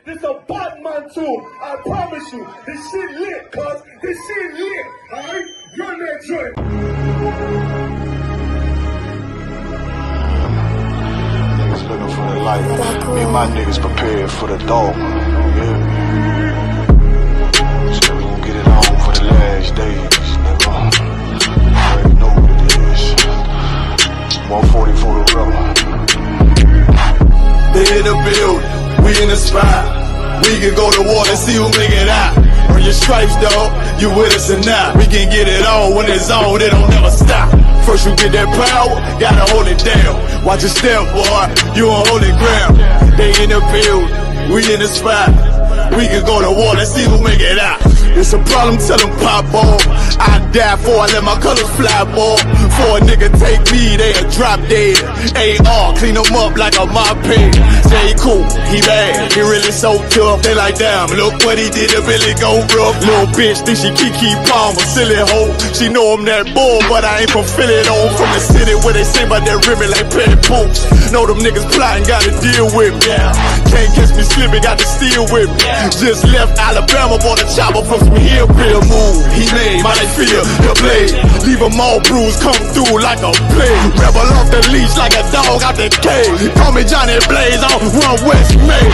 This a bot man too. I promise you. This shit lit, cuz. This shit lit. Alright? Run that joint. Niggas looking for the light. Me and my niggas prepared for the dog. Yeah. So we gon' get it on for the last days, nigga. You already know what it is. 140 for the rubber. They in the building, we in the spot. We can go to war and see who make it out. Earn your stripes, dog, you with us or not. We can get it on when it's on, it don't never stop. First you get that power, gotta hold it down. Watch your step, boy, you on holy ground. They in the building, we in the spot. We can go to war and see who make it out. It's a problem, tell them pop ball. I die for, I let my colors fly, ball. For a nigga take me, they a drop dead. AR, clean them up like a mop pig. Say he cool, he bad, he really so tough. They like, damn, look what he did to Billy go rough. Little bitch think she Kiki Palmer, silly hoe. She know I'm that bull, but I ain't from Philly though. From the city where they say about that ribbon like petty poops. Know them niggas plotting, gotta deal with me. Can't catch me slipping, got to steal with me. Just left Alabama, bought a chopper from some hillbilly move. He made my life feel the blade. Leave them all bruised, come through like a plague. Rebel off the leash like a dog out the cage. Call me Johnny Blaze on One West May.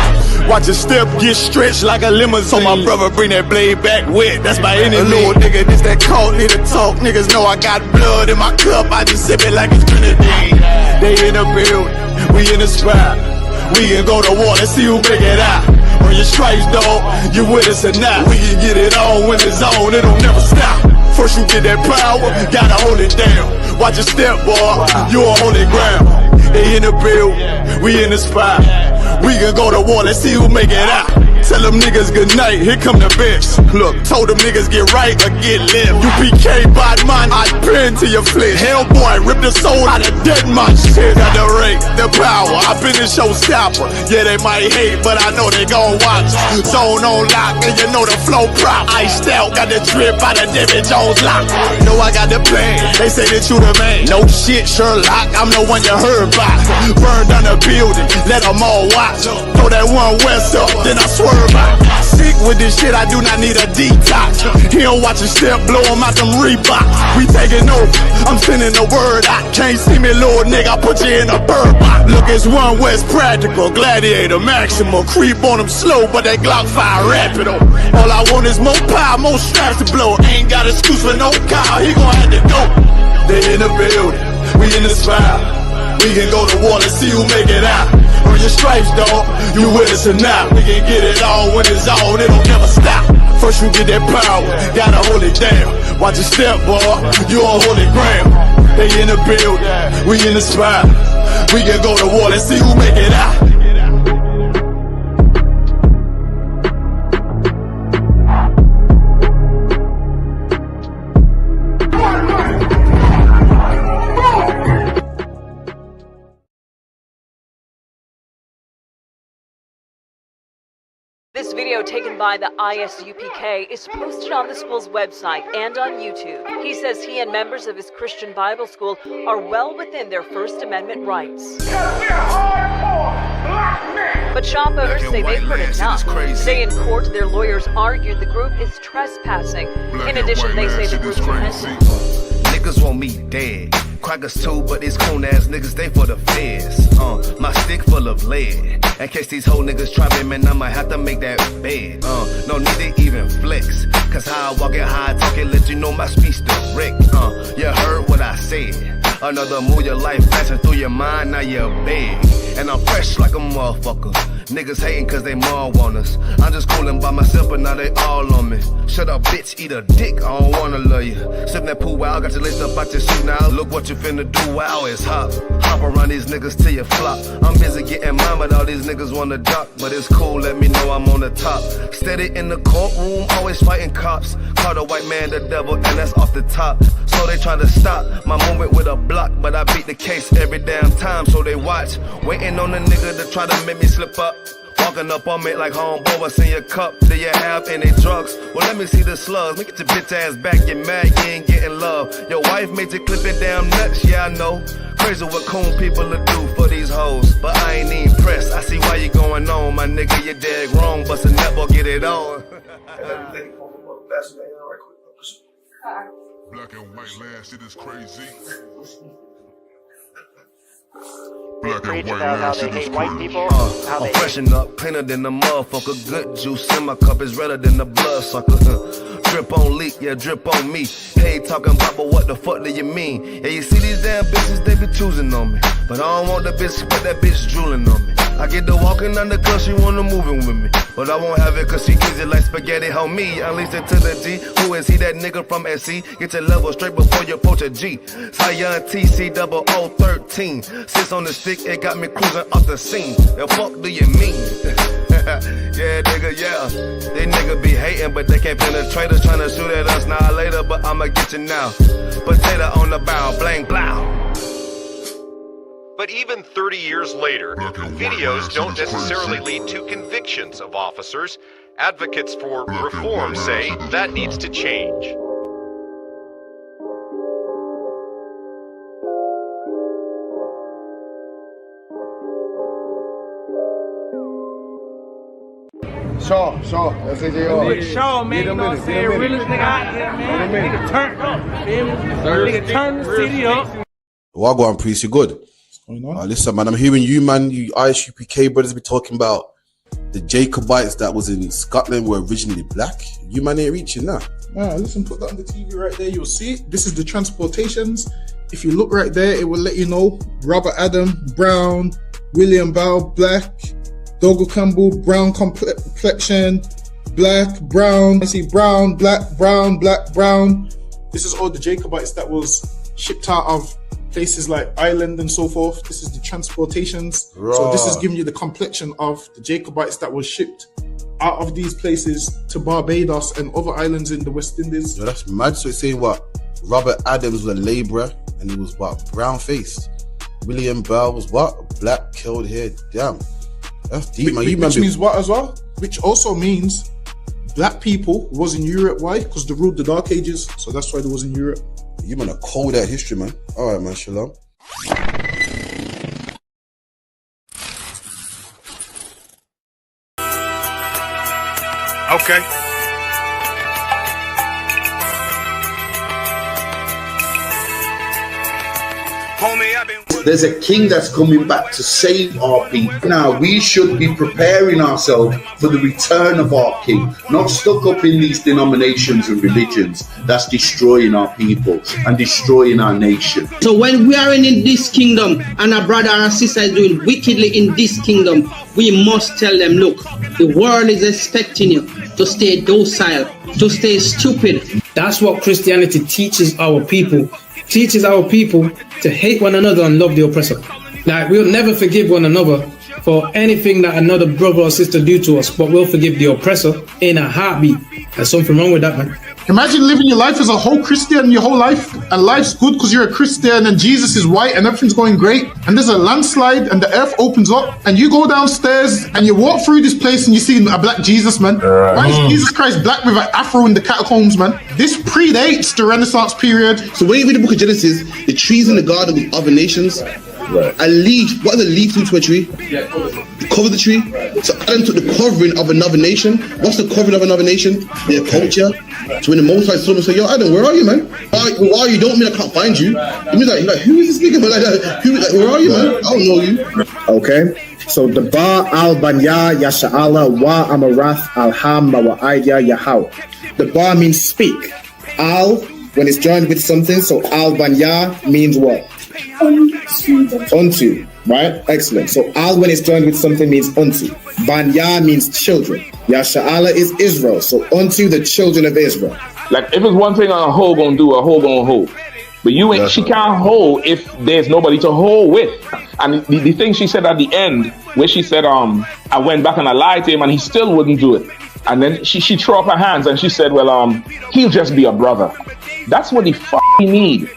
Watch your step get stretched like a limousine. So my brother bring that blade back wet, that's by any means. Little nigga, this that cult, need to talk. Niggas know I got blood in my cup, I just sip it like it's grenadine. They in the building, we in the spot. We can go to war and see who make it out. Earn your stripes, dog, you with us or not. We can get it on when it's on, it'll never stop. First you get that power, gotta hold it down. Watch your step, boy, you on holy ground. They in the building, we in the spot. We can go to war, let's see who make it out. Tell them niggas good night, here come the bitch. Look, told them niggas get right or get left. UPK, bad man, I pin to your flesh. Hellboy, rip the soul out of dead man shit. Got the rate, the power, I been the showstopper. Yeah, they might hate, but I know they gon' watch. Zone on lock, and you know the flow prop. Iced out, got the drip out of David Jones lock. Know I got the plan, they say that you the man. No shit, Sherlock, I'm the one you heard about. Burn down the building, let them all watch. Throw that One West up, then I swerve out. Sick with this shit, I do not need a detox. He don't watch a step, blow him out them Reeboks. We taking over, I'm sending the word out. Can't see me, little nigga, I put you in a bird box. Look, it's One West practical, gladiator, maximal. Creep on them slow, but that Glock fire rapido. All I want is more power, more straps to blow. Ain't got excuse for no car, he gon' have to go. They in the building, we in the spot. We can go to war and see who make it out. Earn your stripes, dog, you with us or not. We can get it on when it's on, it don't never stop. First you get that power, gotta hold it down. Watch your step, boy, you on holy ground. They in the building, we in the spot. We can go to war, let's see who make it out. This video taken by the ISUPK is posted on the school's website and on YouTube. He says he and members of his Christian Bible school are well within their First Amendment rights. But shop owners say they've heard enough. Today in court, their lawyers argued the group is trespassing. In addition, they say the group niggas want me dead. Crackers too, but these coon ass niggas, they for the feds. My stick full of lead. In case these whole niggas try me, man, I might have to make that bed. No need to even flex. Cause how I walk it, how I talk it, let you know my speech direct. You heard what I said. Another move, your life flashing through your mind, now you're big. And I'm fresh like a motherfucker. Niggas hating cause they mom want us. I'm just coolin' by myself, but now they all on me. Shut up, bitch, eat a dick, I don't wanna love you. Sip that pool, wow, got your list up out your suit now. Look what you finna do, wow, it's hot. Hop around these niggas till you flop. I'm busy getting mine, but all these niggas wanna duck. But it's cool, let me know I'm on the top. Steady in the courtroom, always fighting cops. Call the white man the devil, and that's off the top. So they try to stop my movement with a block, but I beat the case every damn time, so they watch. Waiting on a nigga to try to make me slip up. Walking up on me like homeboy, what's in your cup? Do you have any drugs? Well, let me see the slugs. Make it your bitch ass back, get mad, you ain't getting love. Your wife made you clip it damn nuts, yeah I know. Crazy what coon people will do for these hoes. But I ain't even pressed. I see why you going on, my nigga. You dead wrong, but a never get it on. Black and white land, shit is crazy. Black and white land, shit is crazy. I'm freshen up, cleaner than the motherfucker. Good juice in my cup is redder than the blood sucker. Drip on leak, yeah, drip on me. Hey, talking about, but what the fuck do you mean? Yeah, you see these damn bitches, they be choosing on me. But I don't want the bitch, but that bitch drooling on me. I get the walking on the cause she wanna moving with me. But I won't have it cause she easy like spaghetti, homie. Unleash it to the G. Who is he? That nigga from SC? Get your level straight before you approach a G. Cyan TC 0013. Sits on the stick, it got me cruising off the scene. The fuck do you mean? Yeah, nigga, yeah. They nigga be hating, but they can't penetrate us. Tryna shoot at us now or later, but I'ma get you now. Potato on the bow, blang, blow. But even 30 years later, videos don't necessarily lead to convictions of officers. Advocates for reform say that needs to change. Shaw, that's AJR. Shaw, man, you know what I'm saying? Realest nigga out there, man. Nigga turn up, feel me? Nigga turn the city up. Wagwan Priest, you good? What's going on? Listen, man, I'm hearing you, man, you ISUPK brothers be talking about the Jacobites that was in Scotland were originally black. You man ain't reaching that. Nah, listen, put that on the TV right there, you'll see it. This is the transportations. If you look right there, it will let you know Robert Adam, brown, William Bow, black, Dogo Campbell, brown complexion, black, brown. I see brown, black, brown, black, brown. This is all the Jacobites that was shipped out of places like Ireland and so forth. This is the transportations. Right. So this is giving you the complexion of the Jacobites that was shipped out of these places to Barbados and other islands in the West Indies. Yo, that's mad. So it's saying what? Robert Adams was a labourer and he was what? Brown faced. William Bell was what? Black, curled hair. Damn. That's deep, man. Which means what as well? Which also means black people was in Europe. Why? Because they ruled the Dark Ages. So that's why they was in Europe. You man are cold at history, man. All right, man. Shalom. Okay. There's a king that's coming back to save our people. Now we should be preparing ourselves for the return of our king, not stuck up in these denominations and religions that's destroying our people and destroying our nation. So when we are in this kingdom and our brother or sister is doing wickedly in this kingdom, we must tell them, look, the world is expecting you to stay docile, to stay stupid. That's what Christianity teaches our people. Teaches our people to hate one another and love the oppressor. Like, we'll never forgive one another for anything that another brother or sister do to us, but we'll forgive the oppressor in a heartbeat. There's something wrong with that, man. Imagine living your life as a whole Christian your whole life, and life's good because you're a Christian and Jesus is white and everything's going great, and there's a landslide and the earth opens up and you go downstairs and you walk through this place and you see a black Jesus, man. Why is Jesus Christ black with an afro in the catacombs, man? This predates the Renaissance period. So when you read the book of Genesis, the trees in the garden with other nations, a leaf, what is a leaf to a tree? Cover the tree. So Adam took the covering of another nation. What's the covering of another nation? Their culture. So when the Most High saw him, say, yo, Adam, where are you, man? Where are you? Don't mean I can't find you. It means like who is this nigga? But where are you, man? I don't know you. Okay. So the Ba al Banya Yasha'ala wa Amarath al Ham wa Aidya Yahau. The Ba means speak. Al, when it's joined with something, so al Banya means what? Unto, right? Excellent. So al when it's joined with something means unto. Banya means children. Yasha'ala is Israel. So unto the children of Israel. Like if it's one thing a hoe gonna do, a hoe gonna hold. But you ain't, she can't hold if there's nobody to hold with. And the thing she said at the end, where she said, I went back and I lied to him and he still wouldn't do it. And then she threw up her hands and she said, well, he'll just be a brother. That's what he need.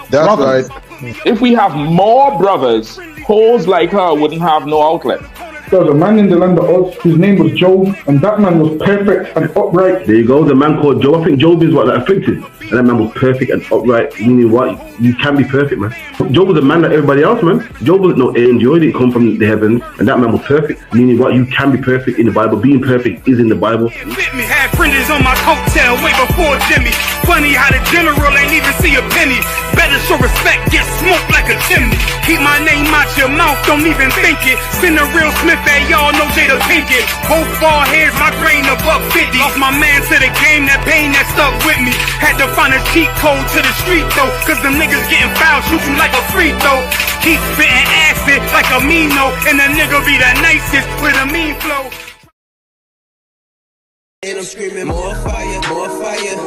That's brothers. right. If we have more brothers, hoes like her wouldn't have no outlet. There was a man in the land of Oz, his name was Job, and that man was perfect and upright. There you go, the man called Job. I think Job is what that afflicted. And that man was perfect and upright, meaning what? You can be perfect, man. Job was a man like everybody else, man. Job wasn't no angel, he didn't come from the heavens, and that man was perfect, meaning what? You can be perfect in the Bible. Being perfect is in the Bible. Had fringes on my coattail way before Jimmy. Funny how the general ain't even see a penny. Better show respect, get smoked like a chimney. Keep my name out your mouth, don't even think it. Send a real Smith at y'all, no Jada Pinkett. Both ball heads, my grain above 50. Lost my man to the game, that pain that stuck with me. Had to find a cheat code to the street though, cause them niggas getting foul, shoot you like a free throw. Keep spitting acid like a Mino, and the nigga be the nicest with a mean flow. And I'm screaming more fire, more fire.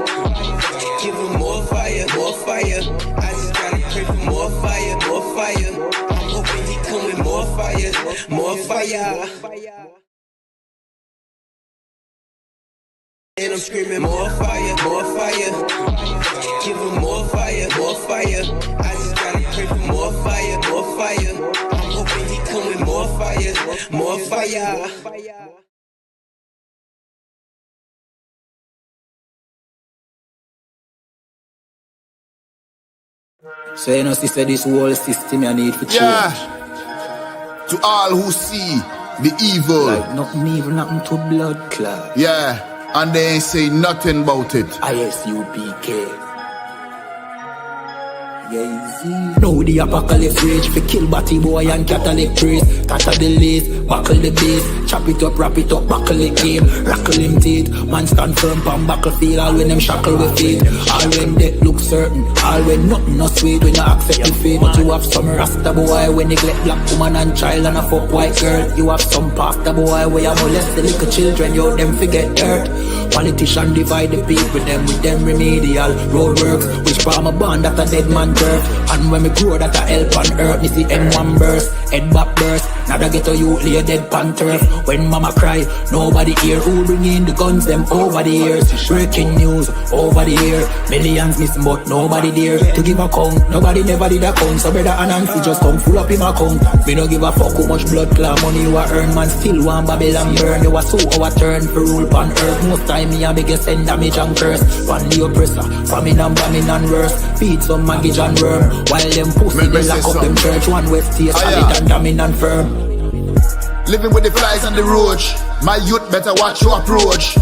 Give them more fire, more fire. I just gotta pray for more fire, more fire. I'm hoping he come with more fire, more fire. And I'm screaming more fire, more fire. Give them more fire, more fire. I just gotta pray for more fire, more fire. I'm hoping he come with more fire, more fire. So you know, sister, this whole system I need for change. Yeah. To all who see the evil. Like nothing evil, nothing to blood clot. Yeah. And they ain't say nothing about it. ISUPK. Now the apocalypse rage for kill batty boy and Catholic priest. Tatter the lace, buckle the base. Chop it up, wrap it up, buckle the game. Rackle him teeth, man stand firm pan battlefield. All when them shackle with feet. All when death look certain. All when nothing no sweet. When you accept the fate. But you have some rasta boy when neglect black woman and child and a fuck white girl. You have some pastor boy where you molest the little children. You them forget dirt. Politician divide the people with them remedial roadworks. Which farm a band that a dead man turf. And when me grow that a help on earth, me see M1 burst, head back burst. Now that get a youth lay dead pan turf. When mama cry, nobody hear. Who bring in the guns them over the years? Breaking news over the year. Millions missing but nobody there to give a count. Nobody never did a count. So brother and Nancy just come full up in my account. Me no give a fuck how much blood clot money you a earn. Man still want Babylon burn. You a so our turn for rule pan earth. Most time me a biggest send damage and curse. One the oppressor, famine and bombing and worse. Feed some maggot and worm. While them pussy they lock up them church. One west stay solid and damning and firm. Living with the flies on the roach. My youth better watch your approach.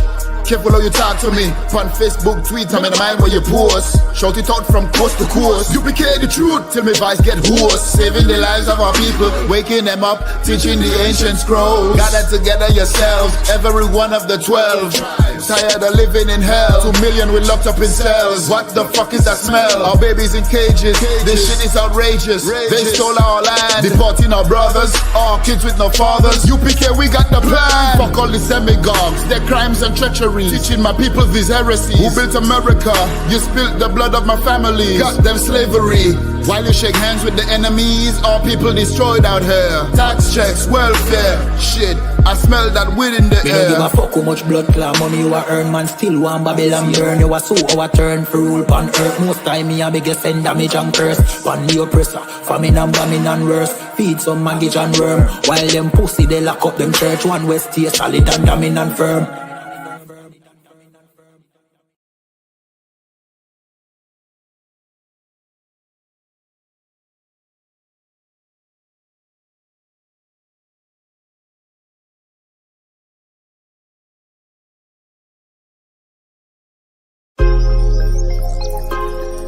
Careful how you talk to me. On Facebook, tweet, I'm in the mind where you post. Shout it out from coast to coast. UPK the truth till my voice get hoarse. Saving the lives of our people, waking them up, teaching the ancient scrolls. Gather together yourselves, every one of the 12. Tired of living in hell. 2 million we locked up in cells. What the fuck is that smell? Our babies in cages. This shit is outrageous. They stole our land, deporting our brothers, our kids with no fathers. UPK, we got the plan. Fuck all the demagogues, their crimes and treachery. Teaching my people these heresies. Who built America? You spilled the blood of my family. Got them slavery. While you shake hands with the enemies, all people destroyed out here. Tax checks, welfare, shit. I smell that weed in the air. Me no give a fuck how much blood clot money you a earn. Man still want Babylon burn. You a so our turn for rule pan earth. Most time me a biggest send damage and curse. Pan the oppressor, famine and bombing and worse. Feed some maggot and worm. While them pussy they lock up them church. One west stay solid and damning and firm.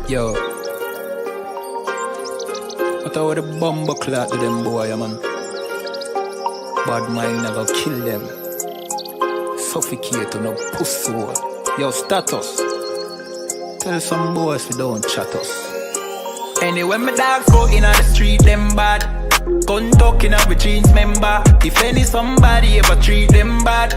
Yo, what about the bomber clot to them boy, man? Bad mind never kill them. Suffocate to no pussy. Yo, status. Tell some boys we don't chat us. Anyway, my dogs go in on the street, them bad. Gun talking on with jeans member. If any somebody ever treat them bad,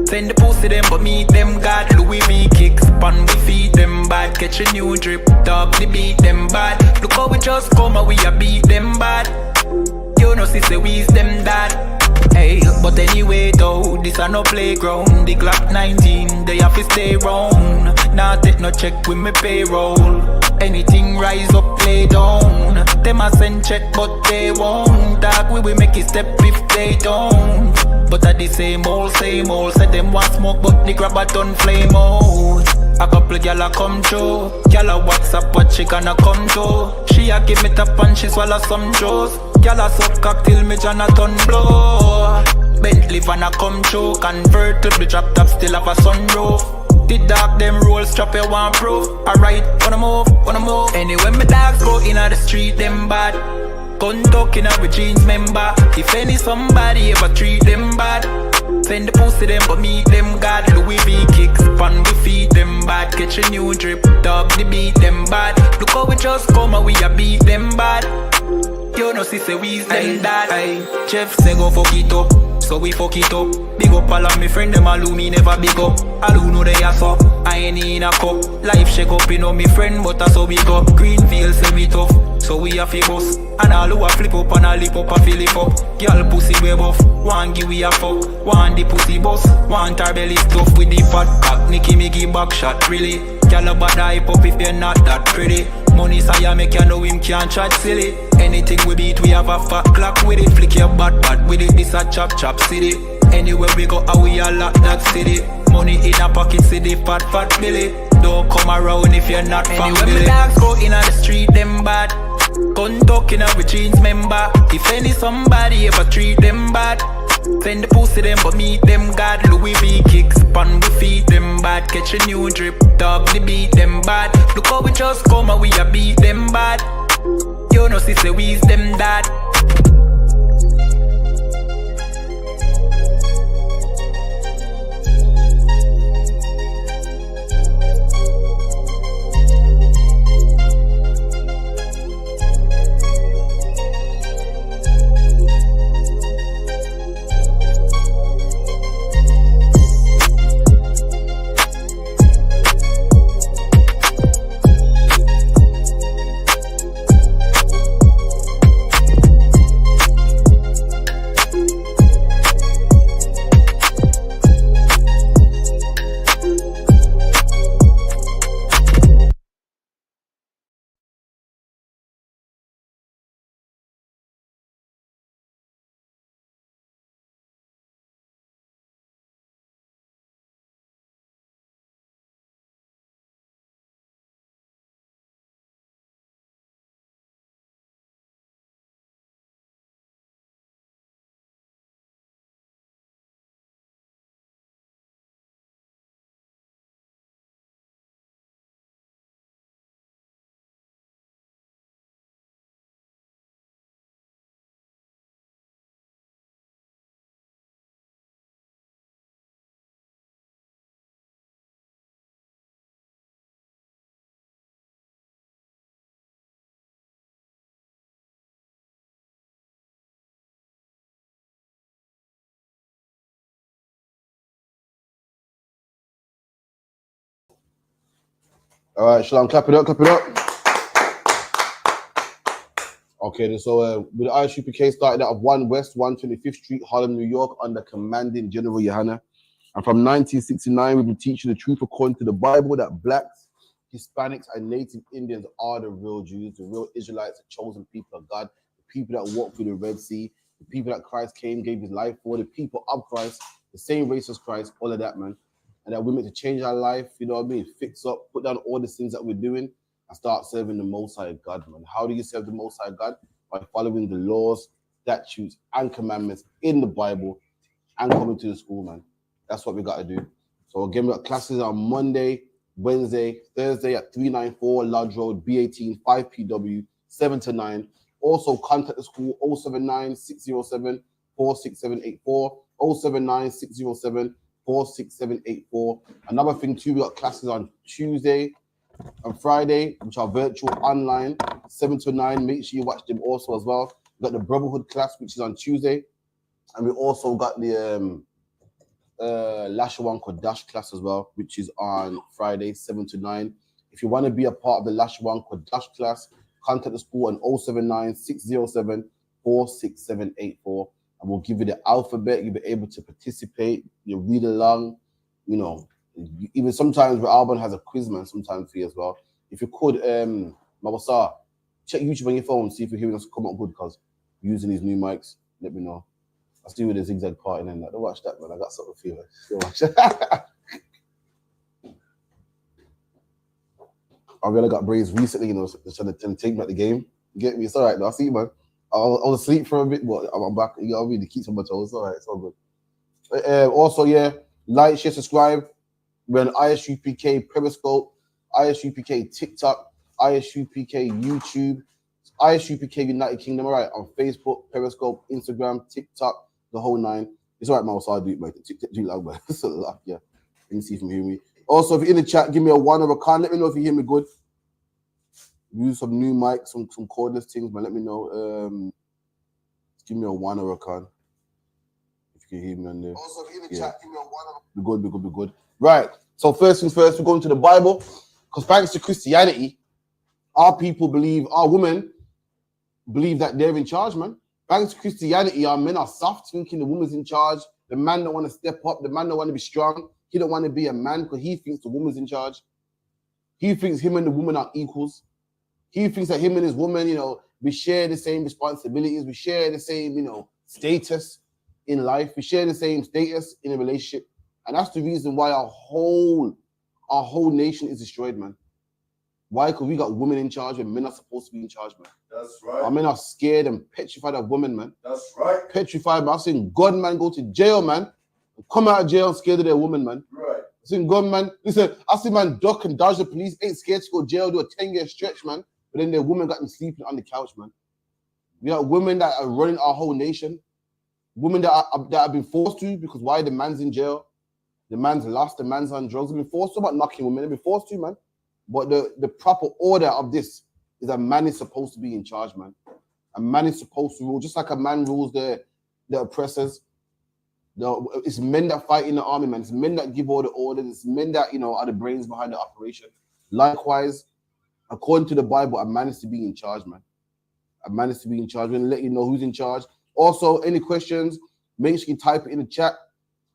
send the pussy them but meet them God. Louis V kicks pan we feed them bad. Catch a new drip, dog we beat them bad. Look how we just come and we a beat them bad. You know sister we's them dad. Hey, but anyway though, this a no playground. The Glock 19, they have to stay round. Nah take no check with me payroll. Anything rise up, play down. Them a send check, but they won't. Dog, we will make it step if they don't. But at the same old, said them want smoke, but the grabber done flame out. A couple gyal a come through. Gyal a WhatsApp, but she gonna come through. She a give me tap and she swallow some juice. Gyal a suck cock till me Jonathan blow. Bentley van a come through. Convertible drop top, still have a sunroof. The dog them roll, strap you one proof. Alright, wanna move. Anyway, my dogs go in the street, them bad. Gun talking with jeans member. If any somebody ever treat them bad, send the pussy them but meet them God. Louis V kicks, pan we feed them bad. Catch a new drip, dog the beat them bad. Look how we just come and we a beat them bad. You know, say we's them that. Jeff say go fuck it up, so we fuck it up. Big up all of me friend, them all who me never big up. All who know they are so, I ain't in a cup. Life shake up, you know me friend, but that's how we go. Greenfield say we tough, so we a fi bust. And all who a flip up and a lip up a fill it up. Girl pussy we buff, one give we a fuck. One the pussy bust, one her belly stuff with the fat cock. Nicky me give back shot, really. Girl a bad hype up if you're not that pretty. Money say make you know him can't chat silly. Anything we beat, we have a fat clock with it. Flick your bad with it, this a chop city. Anywhere we go, we a lock that city. Money in a pocket, city, fat Billy. Don't come around if you're not from Billy. Anywhere my dogs go in the street, them bad. Gun talking with jeans member. If any somebody ever treat them bad, send the pussy them but meet them God. Louis V kicks, pan we feed them bad. Catch a new drip, dog the beat them bad. Look how we just come and we a beat them bad. You know say we's them dad. All right, Shalom, clap it up. Okay, then so with the ISUPK started out of 1 West, 125th Street, Harlem, New York, under commanding General Yohana. And from 1969, we've been teaching the truth according to the Bible that blacks, Hispanics, and Native Indians are the real Jews, the real Israelites, the chosen people of God, the people that walked through the Red Sea, the people that Christ came, gave his life for, the people of Christ, the same race as Christ, all of that, man. And that we're meant to change our life, you know what I mean? Fix up, put down all the things that we're doing and start serving the Most High God, man. How do you serve the Most High God? By following the laws, statutes, and commandments in the Bible and coming to the school, man. That's what we got to do. So again, we got classes on Monday, Wednesday, Thursday at 394 Lodge Road, B18, 5PW, 7 to 9. Also contact the school 079-607-46784, 079-607-46784. Another thing too, we got classes on Tuesday and Friday, which are virtual online, 7 to 9. Make sure you watch them also as well. We got the Brotherhood class, which is on Tuesday. And we also got the Lashawan Kodash class as well, which is on Friday, 7 to 9. If you want to be a part of the Lashawan Kodash class, contact the school on 079-607-46784. And we'll give you the alphabet. You'll be able to participate. You'll read along. You know, even sometimes Alban has a quiz, man, sometimes for you as well. if you could, Mabasa, check YouTube on your phone, see if you're hearing us come up good, because using these new mics, let me know. I'll see with the zigzag part and then that. Don't watch that, man. I got something for you. Don't watch that. I really got braids recently, you know, trying to take me at the game. You get me? It's all right, though. I see you, man. I was asleep for a bit, but I'm back. You know what I mean? To keep some my toes. It's all right. It's all good. Also, yeah, like, share, subscribe. We're on ISUPK Periscope, ISUPK TikTok, ISUPK YouTube, ISUPK United Kingdom. All right, on Facebook, Periscope, Instagram, TikTok, the whole nine. It's all right, man. So I'll do it, mate. Do it loud, man. It's a lot, yeah. Let me see if you can hear me. Also, if you're in the chat, give me a 1 or a con. Let me know if you hear me good. Use some new mics, some cordless things, man. Let me know. Give me a 1 or a con. If you can hear me on there. Also, if you're in the chat, give me a 1 or a con. Be good. Right. So first things first, we're going to the Bible. Because thanks to Christianity, our women believe that they're in charge, man. Thanks to Christianity, our men are soft, thinking the woman's in charge. The man don't want to step up. The man don't want to be strong. He don't want to be a man because he thinks the woman's in charge. He thinks him and the woman are equals. He thinks that him and his woman, you know, we share the same responsibilities. We share the same, you know, status in life. We share the same status in a relationship. And that's the reason why our whole nation is destroyed, man. Why? Because we got women in charge when men are supposed to be in charge, man. That's right. Our men are scared and petrified of women, man. That's right. Petrified, man. I've seen God, man, go to jail, man. Come out of jail scared of their woman, man. Right. I've seen God, man. Listen, I see man duck and dodge the police, ain't scared to go to jail, do a 10-year stretch, man. But then their woman got them sleeping on the couch, man. We got women that are running our whole nation. Women that have been forced to, because why? The man's in jail. The man's lost, the man's on drugs. They've been forced to about knocking women. They've been forced to, man. But the proper order of this is a man is supposed to be in charge, man. A man is supposed to rule, just like a man rules the oppressors. It's men that fight in the army, man. It's men that give all the orders. It's men that, you know, are the brains behind the operation. Likewise, according to the Bible, a man is to be in charge, man. A man is to be in charge. We're going to let you know who's in charge. Also, any questions, make sure you type it in the chat.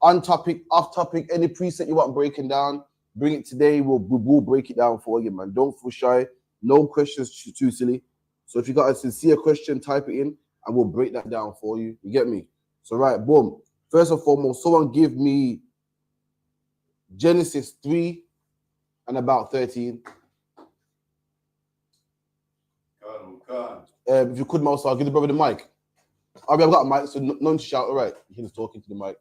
On topic, off topic, any preset you want breaking down, bring it today. We'll break it down for you, man. Don't feel shy. No questions too silly. So if you got a sincere question, type it in and we'll break that down for you. You get me? So right, boom. First and foremost, someone give me Genesis 3 and about 13. If you could, Mouse, I'll give the brother the mic. I've got a mic, so no one to shout. All right, he's talking to the mic.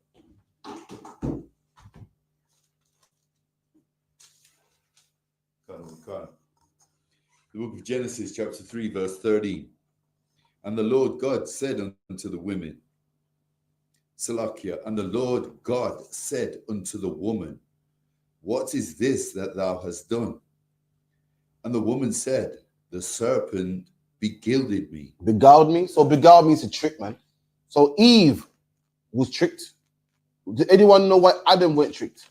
The book of Genesis, chapter 3, verse 13. And the Lord God said unto the women, Salakia, and the Lord God said unto the woman, what is this that thou hast done? And the woman said, the serpent beguiled me. Beguiled me? So beguiled means a trick, man. So Eve was tricked. Did anyone know why Adam went tricked?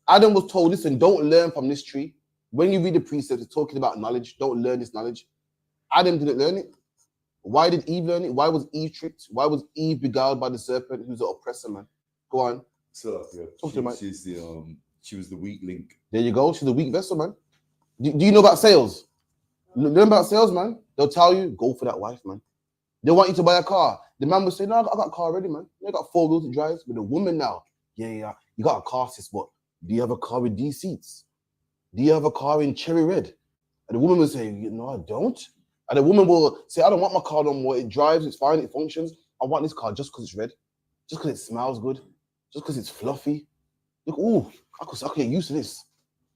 Adam was told, listen, don't learn from this tree. When you read the precepts, it's talking about knowledge. Don't learn this knowledge. Adam didn't learn it. Why did Eve learn it? Why was Eve tricked? Why was Eve beguiled by the serpent who's the oppressor, man? Go on. So she was the weak link. There you go. She's the weak vessel, man. Do you know about sales? Learn about sales, man. They'll tell you, go for that wife, man. They want you to buy a car. The man will say, no, I got a car already, man. I got 4 wheels to drive. With a woman now, yeah, you got a car, sis, but do you have a car with these seats? Do you have a car in cherry red? And the woman will say, no, I don't. And the woman will say, I don't want my car no more. It drives, it's fine, it functions. I want this car just because it's red, just because it smells good, just because it's fluffy. Look, ooh, I could get used to this.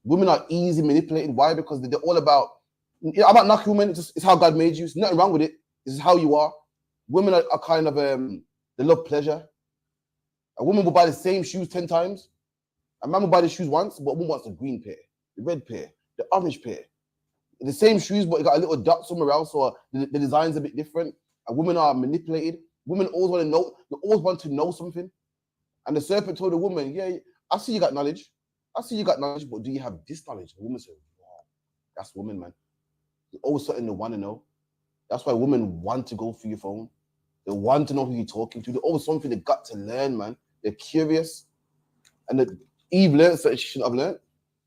Women are easy manipulated. Why? Because they're all about, I'm not knocking women. It's how God made you. There's nothing wrong with it. This is how you are. Women are kind of, they love pleasure. A woman will buy the same shoes 10 times. A man will buy the shoes once, but a woman wants the green pair, the red pair, the orange pair. The same shoes, but it got a little dot somewhere else, or the design's a bit different. And women are manipulated. Women always want to know. They always want to know something. And the serpent told the woman, yeah, I see you got knowledge. I see you got knowledge, but do you have this knowledge? The woman said, wow, that's women, man. There's always something they want to know. That's why women want to go through your phone. They want to know who you're talking to. There's always something they got to learn, man. They're curious. And Eve learned something she shouldn't have learned.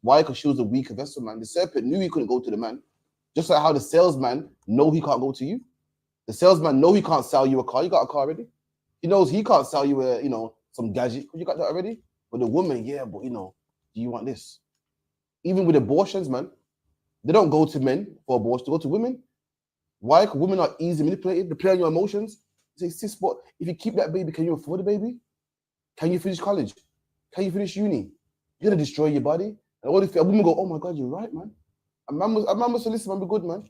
Why? Because she was a weaker vessel, man. The serpent knew he couldn't go to the man. Just like how the salesman know he can't go to you. The salesman know he can't sell you a car. You got a car already. He knows he can't sell you a, some gadget. You got that already. But the woman, yeah, but do you want this? Even with abortions, man, they don't go to men for abortion. They go to women. Why? Because women are easily manipulated. They play on your emotions. Say, sis, but if you keep that baby, can you afford the baby? Can you finish college? Can you finish uni? You're gonna destroy your body. And all these women go, oh my God, you're right, man. A man must listen, man, be good, man.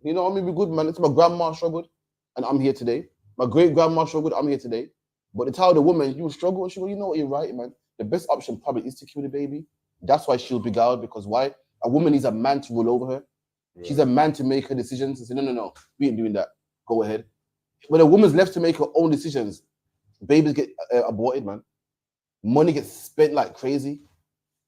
You know, I mean, be good, man. It's my grandma struggled, and I'm here today. My great grandma struggled, I'm here today. But to tell the woman you struggle, and she go, you know what, you're right, man. The best option probably is to kill the baby. That's why she'll be beguiled, because why? A woman needs a man to rule over her. Right. She's a man to make her decisions and say, no, we ain't doing that. Go ahead. When a woman's left to make her own decisions, babies get aborted, man. Money gets spent like crazy.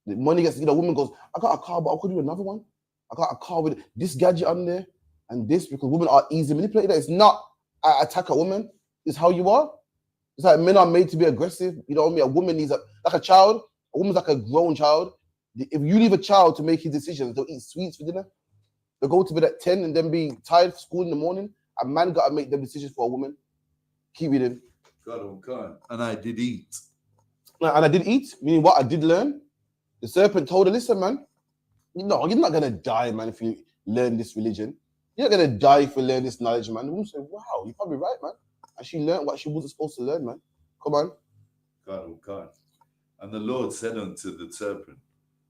The money gets, woman goes, I got a car, but I could do another one. I got a car with this gadget on there and this, because women are easily manipulated. It's not I attack a woman. It's how you are. It's like men are made to be aggressive. You know what I mean? A woman needs like a child. A woman's like a grown child. If you leave a child to make his decisions, they'll eat sweets for dinner. They'll go to bed at 10 and then be tired for school in the morning. A man got to make them decisions for a woman. Keep reading. God. And I did eat. And I did eat, meaning what? I did learn. The serpent told her, listen, man, no, you're not going to die, man, if you learn this religion. You're not going to die if you learn this knowledge, man. The woman said, wow, you're probably right, man. And she learned what she wasn't supposed to learn, man. Come on. God. And the Lord said unto the serpent,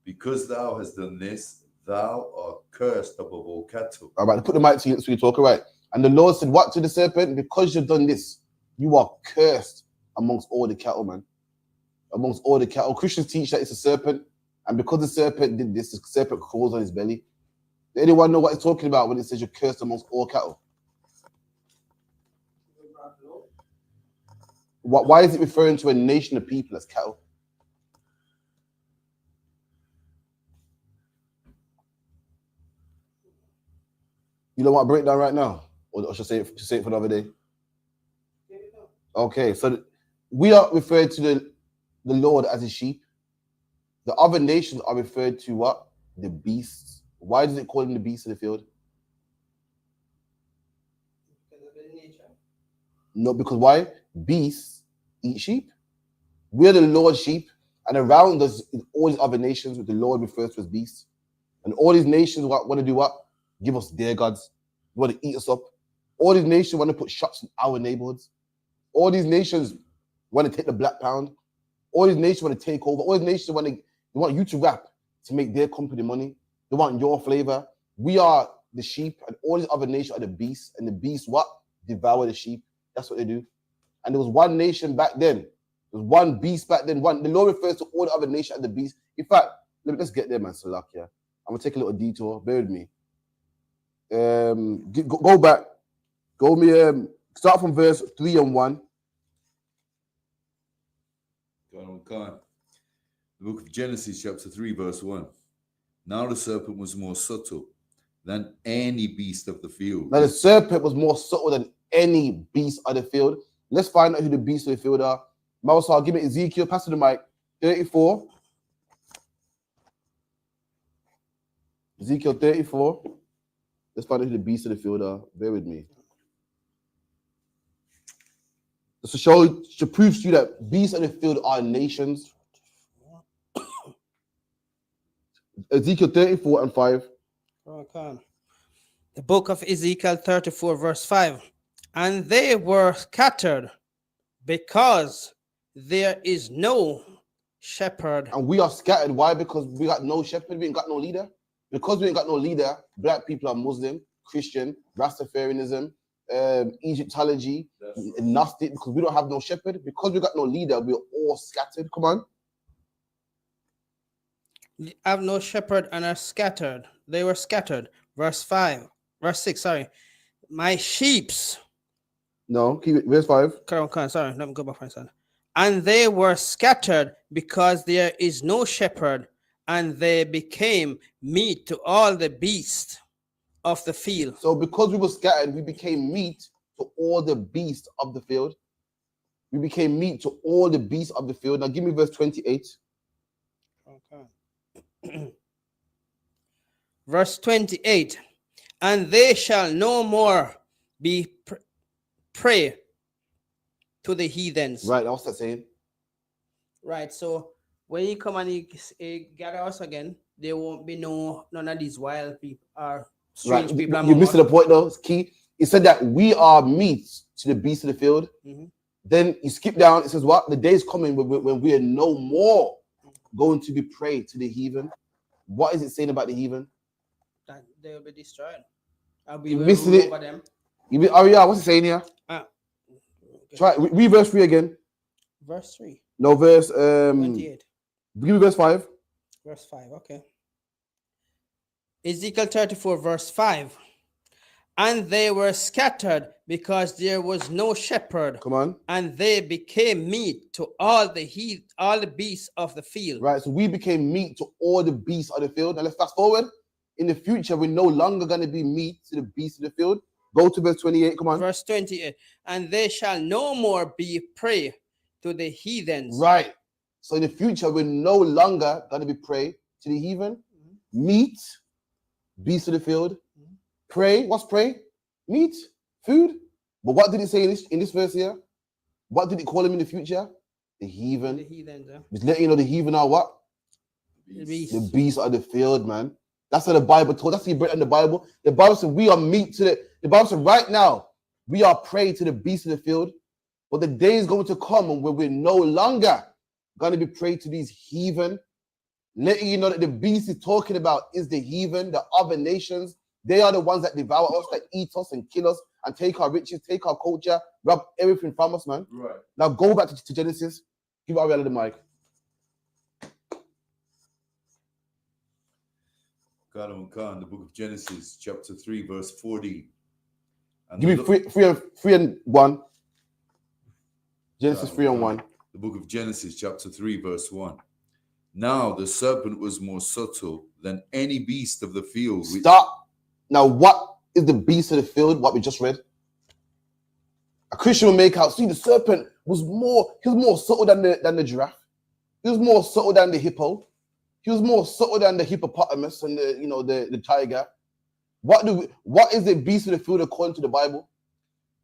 because thou hast done this, thou art cursed above all cattle. All right, put the mic to you so you talk, all right. And the Lord said, what to the serpent? Because you've done this, you are cursed amongst all the cattle, man. Amongst all the cattle. Christians teach that it's a serpent. And because the serpent did this, the serpent crawls on his belly. Does anyone know what it's talking about when it says you're cursed amongst all cattle? Why is it referring to a nation of people as cattle? You don't want to break down right now? Or should I say it for another day? Okay, so we are referred to the Lord as a sheep. The other nations are referred to what? The beasts. Why does it call them the beasts of the field? No, because why? Beasts eat sheep. We're the Lord's sheep, and around us is all these other nations which the Lord refers to as beasts. And all these nations want to do what? Give us their gods. They want to eat us up. All these nations want to put shops in our neighborhoods. All these nations want to take the black pound. All these nations want to take over. All these nations want you to rap to make their company money. They want your flavor. We are the sheep, and all these other nations are the beasts. And the beasts what? Devour the sheep. That's what they do. And there was one nation back then. There was one beast back then. The Lord refers to all the other nations as the beast. In fact, let's get there, man. Salakia. I'm gonna take a little detour. Bear with me. Go back. Start from verse 3 and 1. God. The book of Genesis, chapter 3, verse 1. Now the serpent was more subtle than any beast of the field. Now the serpent was more subtle than any beast of the field. Let's find out who the beasts of the field are. Mausal, give me Ezekiel, pass to the mic. 34. Ezekiel 34. Let's find out who the beasts of the field are. Bear with me. Just to prove to you that beasts of the field are nations. Ezekiel 34 and 5. Okay. The book of Ezekiel 34, verse 5. And they were scattered because there is no shepherd. And we are scattered. Why? Because we got no shepherd. We ain't got no leader. Because we ain't got no leader, black people are Muslim, Christian, Rastafarianism, Egyptology, Gnostic, because we don't have no shepherd. Because we got no leader, we're all scattered. Come on. Have no shepherd and are scattered. They were scattered. Verse 6, sorry. My sheeps. No, keep it. Verse 5. Sorry, let me go back one second. And they were scattered because there is no shepherd, and they became meat to all the beasts of the field. So because we were scattered, we became meat to all the beasts of the field. We became meat to all the beasts of the field. Now give me verse 28. Okay. verse 28. And they shall no more be prey to the heathens. Right, what's that saying? Right, so when you come and you gather us again, there won't be none of these wild people or strange people. You're missing the point though. It's key. It said that we are meat to the beasts of the field. Then you skip down. It says what? The day is coming when we are no more going to be prey to the heathen. What is it saying about the heathen? That they will be destroyed. You're missing it. Over them. What's it saying here? Try read verse 3 again. Verse 3. No, verse 28. Give me verse 5. Verse 5, okay. Ezekiel 34, verse 5. And they were scattered because there was no shepherd. Come on. And they became meat to all the beasts of the field. Right, so we became meat to all the beasts of the field. Now let's fast forward. In the future, we're no longer going to be meat to the beasts of the field. Go to verse 28, come on. Verse 28. And they shall no more be prey to the heathens. Right. So in the future, we're no longer going to be prey to the heathen. Meat, beasts of the field. Prey, what's prey? Meat, food. But what did it say in this verse here? What did it call him in the future? The heathen. The heathens, yeah. Just letting you know the heathen are what? The beasts of the field, man. That's what the Bible told. That's what you bring in the Bible. The Bible said we are meat to the Bible said right now we are prey to the beasts of the field. But the day is going to come when we're no longer going to be prey to these heathen. Letting you know that the beast is talking about is the heathen, the other nations. They are the ones that devour us, that eat us and kill us and take our riches, take our culture, rob everything from us, man. Right. Now go back to Genesis. Give Ariella the mic. Khan, the book of Genesis, chapter 3, verse 40. And Give me 3 and 1. Genesis 3 and 1. The book of Genesis, chapter 3, verse 1. Now the serpent was more subtle than any beast of the field. Stop. Now, what is the beast of the field? What we just read? A Christian will make out, see, the serpent was more subtle than the giraffe. He was more subtle than the hippo. He was more subtle than the hippopotamus and the tiger. What is the beast of the field according to the Bible?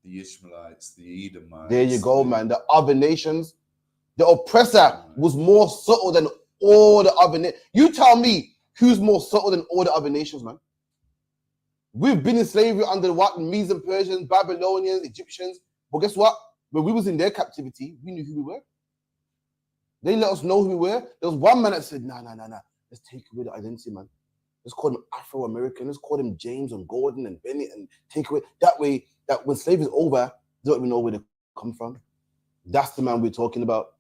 The Ishmaelites, the Edomites. There you go, man. The other nations. The oppressor was more subtle than all the other nations. You tell me who's more subtle than all the other nations, man. We've been in slavery under what? Medes and Persians, Babylonians, Egyptians. But guess what? When we was in their captivity, we knew who we were. They let us know who we were. There was one man that said, nah. Let's take away the identity, man. Let's call them Afro-American. Let's call them James and Gordon and Bennett and take away. That way, that when slavery is over, they don't even know where they come from. That's the man we're talking about.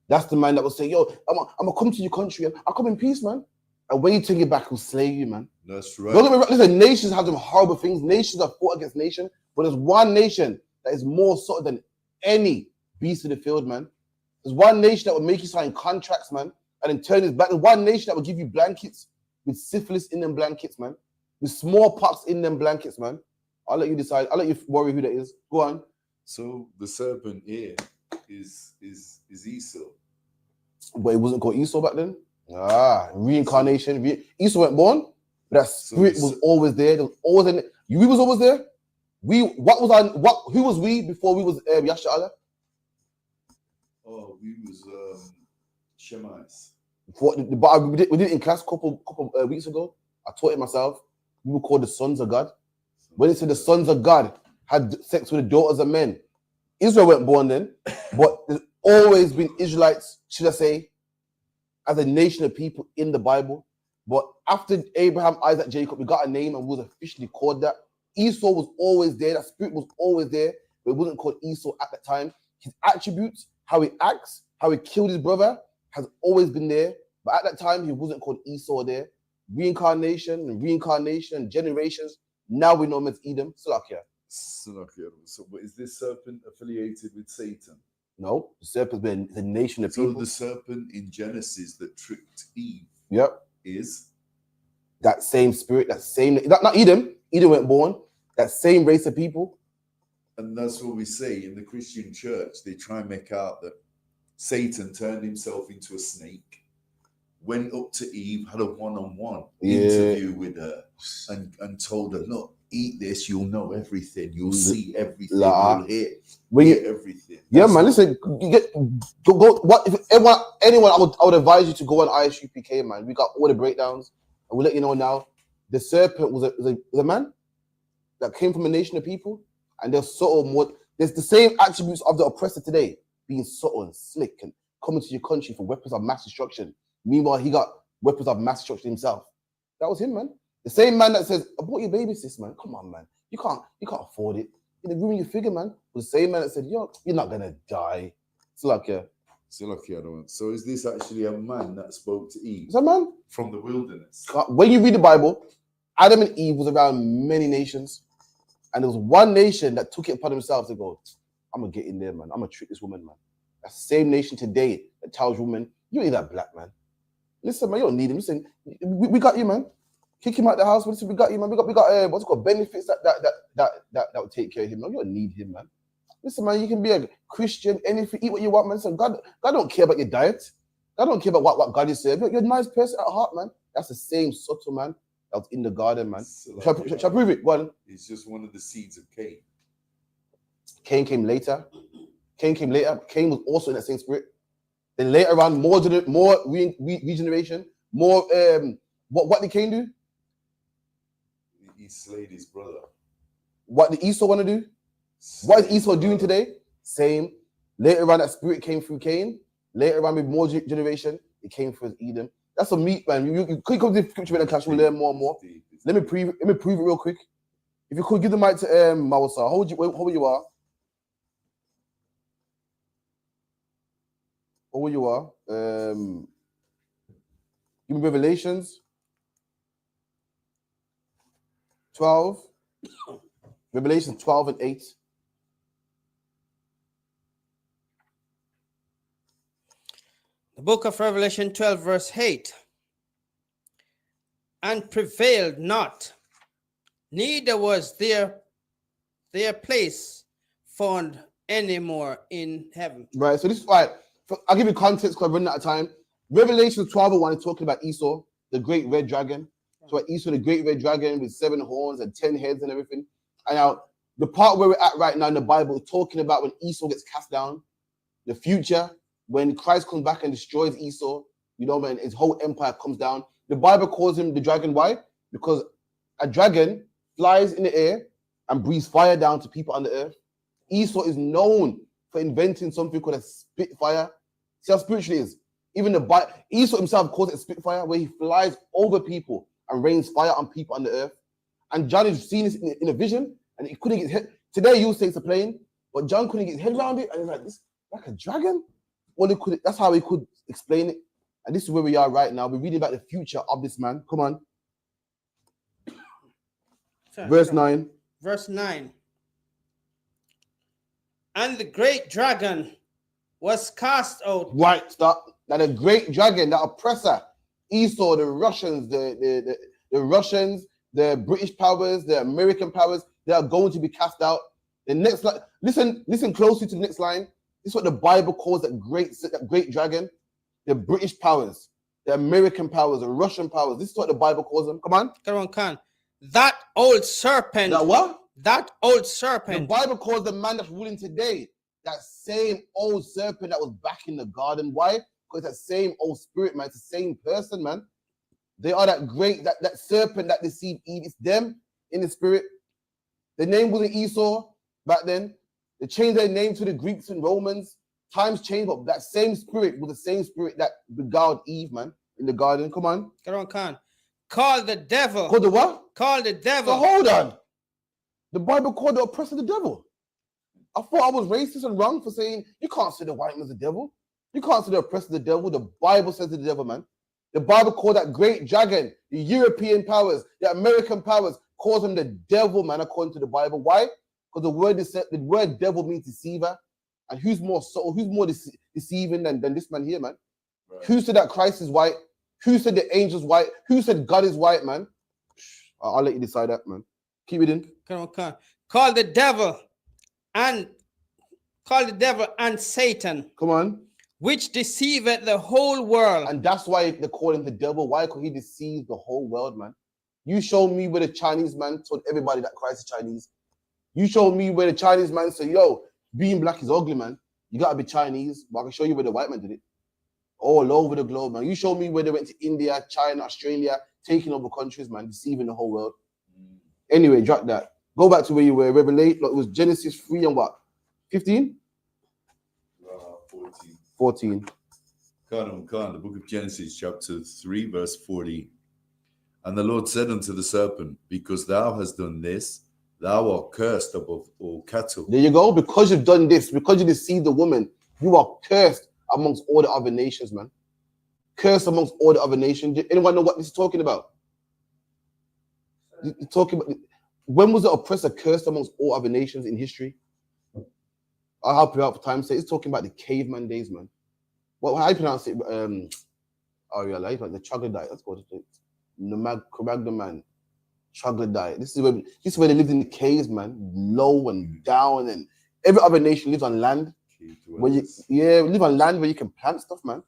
That's the man that will say, yo, I'm going to come to your country and I'll come in peace, man. And when you take it back, he'll slay you, man. That's right. Listen, nations have them horrible things. Nations have fought against nations. But there's one nation that is more subtle than any beast of the field, man. There's one nation that will make you sign contracts, man, and then turn his back. There's one nation that will give you blankets with syphilis in them blankets, man. With smallpox in them blankets, man. I'll let you decide. I'll let you worry who that is. Go on. So the serpent here is Esau. But it wasn't called Esau back then. Reincarnation. Esau weren't born, but that spirit was always there. There was always we was always there. Who was we before we was Yasha Allah? Oh, we was Shemites. But we did it in class a couple weeks ago. I taught it myself. We were called the sons of God. When it said the sons of God had sex with the daughters of men, Israel weren't born then, but there's always been Israelites, should I say, as a nation of people in the Bible. But after Abraham, Isaac, Jacob, we got a name and we was officially called that. Esau was always there. That spirit was always there, but it wasn't called Esau at the time. His attributes, how he acts, how he killed his brother, has always been there. But at that time, he wasn't called Esau there. Reincarnation and generations. Now we know him as Edom. Salakia. So, but is this serpent affiliated with Satan? No, the serpent's been the nation of people. So the serpent in Genesis that tricked Eve. Yep. Is that same spirit, that same not Edom. Edom weren't born. That same race of people. And that's what we say in the Christian church. They try and make out that Satan turned himself into a snake. went up to Eve, had a one-on-one Yeah. interview with her, and told her, look, eat this, you'll know everything, you'll see everything, you'll hear everything. Yeah, man. Listen, go. What if anyone? I would advise you to go on ISUPK, man. We got all the breakdowns, and we'll let you know now. The serpent was a man that came from a nation of people, and they're subtle. There's the same attributes of the oppressor today, being subtle and slick and coming to your country for weapons of mass destruction. Meanwhile, he got weapons of mass destruction himself. That was him, man. The same man that says, "I bought your baby, sis, man. Come on, man. You can't afford it. You're ruining your figure, man." Was the same man that said, "Yo, you're not gonna die." It's like, yeah. So is this actually a man that spoke to Eve? Is that man from the wilderness? When you read the Bible, Adam and Eve was around many nations, and there was one nation that took it upon themselves to go, "I'm gonna get in there, man. I'm gonna trick this woman, man." That same nation today that tells women, "You don't need that black man. Listen, man, you don't need him. Listen, we got you, man. Kick him out the house. Listen, we got you, man. We got what's it called, benefits that will take care of him. No, you don't need him, man. Listen, man, you can be a Christian, anything, eat what you want, man. So God don't care about your diet. God don't care about what God is saying. You're a nice person at heart, man. That's the same subtle man that was in the garden, man. Shall I prove it? Go on. It's just one of the seeds of Cain. Cain came later. Cain was also in that same spirit. Then later on, more regeneration, more. What did Cain do? He slayed his brother. What did Esau want to do? What is Esau doing today? Same. Later on, that spirit came through Cain. Later on, with more generation, it came through Eden. That's a meat, man. You could come to the scripture and clash. We'll learn more and more. Let me prove it real quick. If you could give the mic to Mawasa, hold you are. Hold you are. Give me Revelations 12. Revelation 12 and 8. The book of Revelation 12, verse 8. And prevailed not, neither was their place found anymore in heaven. Right, so this is right. I'll give you context because I'm running out of time. Revelation 12 and 1 is talking about Esau, the great red dragon. So Esau, the great red dragon with 7 horns and 10 heads and everything. And now the part where we're at right now in the Bible is talking about when Esau gets cast down, the future, when Christ comes back and destroys Esau, you know, when his whole empire comes down. The Bible calls him the dragon. Why? Because a dragon flies in the air and breathes fire down to people on the earth. Esau is known for inventing something called a spitfire. See how spiritual it is. Even the Bible, Esau himself calls it a spitfire, where he flies over people and rains fire on people on the earth. And John has seen this in a vision, and he couldn't get his head. Today you say it's a plane, but John couldn't get his head around it, and he's like, "This like a dragon." Well, that's how he could explain it. And this is where we are right now. We're reading about the future of this man. Come on. Verse 9. Verse 9. And the great dragon was cast out. Right, stop. Now the great dragon, the oppressor, Esau, the Russians, the Russians, the British powers, the American powers, they are going to be cast out. The next line, listen closely to the next line. This is what the Bible calls that great dragon. The British powers, the American powers, the Russian powers. This is what the Bible calls them. Come on. Khan. That old serpent. That what? That old serpent. The Bible calls the man that's ruling today that same old serpent that was back in the garden. Why? Because that same old spirit, man. It's the same person, man. They are that great, that serpent that deceived Eve. It's them in the spirit. The name wasn't Esau back then. They changed their name to the Greeks and Romans. Times changed, but that same spirit was the same spirit that beguiled Eve, man, in the garden. Come on. Khan. Call the devil. Call the what? Call the devil. So hold on. The Bible called the oppressor the devil. I thought I was racist and wrong for saying you can't say the white man's the devil. You can't say the oppressor the devil. The Bible says the devil, man. The Bible called that great dragon, the European powers, the American powers, calls him the devil, man, according to the Bible. Why? Because the word devil means deceiver. And who's more subtle, who's more deceiving than this man here, man? Right. Who said that Christ is white? Who said the angel's white? Who said God is white, man? I'll let you decide that, man. Keep it in. Come on. Call the devil and Satan. Come on. which deceiveth the whole world. And that's why they call him the devil. Why? Because he deceives the whole world, man. You show me where the Chinese man told everybody that Christ is Chinese. You show me where the Chinese man said, yo, being black is ugly, man. You gotta be Chinese, but I can show you where the white man did it. All over the globe, man. You show me where they went to India, China, Australia, taking over countries, man, deceiving the whole world. Anyway, drop that. Go back to where you were. Revelation, it was Genesis 3 and what? 15? 14. Khan, the book of Genesis, chapter 3, verse 40. And the Lord said unto the serpent, because thou hast done this, thou art cursed above all cattle. There you go. Because you've done this, because you deceived the woman, you are cursed amongst all the other nations, man. Cursed amongst all the other nations. Anyone know what this is talking about? You're talking about, when was the oppressor cursed amongst all other nations in history? I'll help you out for time's sake. It's talking about the caveman days, man. Well, how do you pronounce it? The troglodyte. Let's go to it. Cro-Magnon, troglodyte. This is where they lived in the caves, man. Low and down, and every other nation lives on land. Where you live on land where you can plant stuff, man.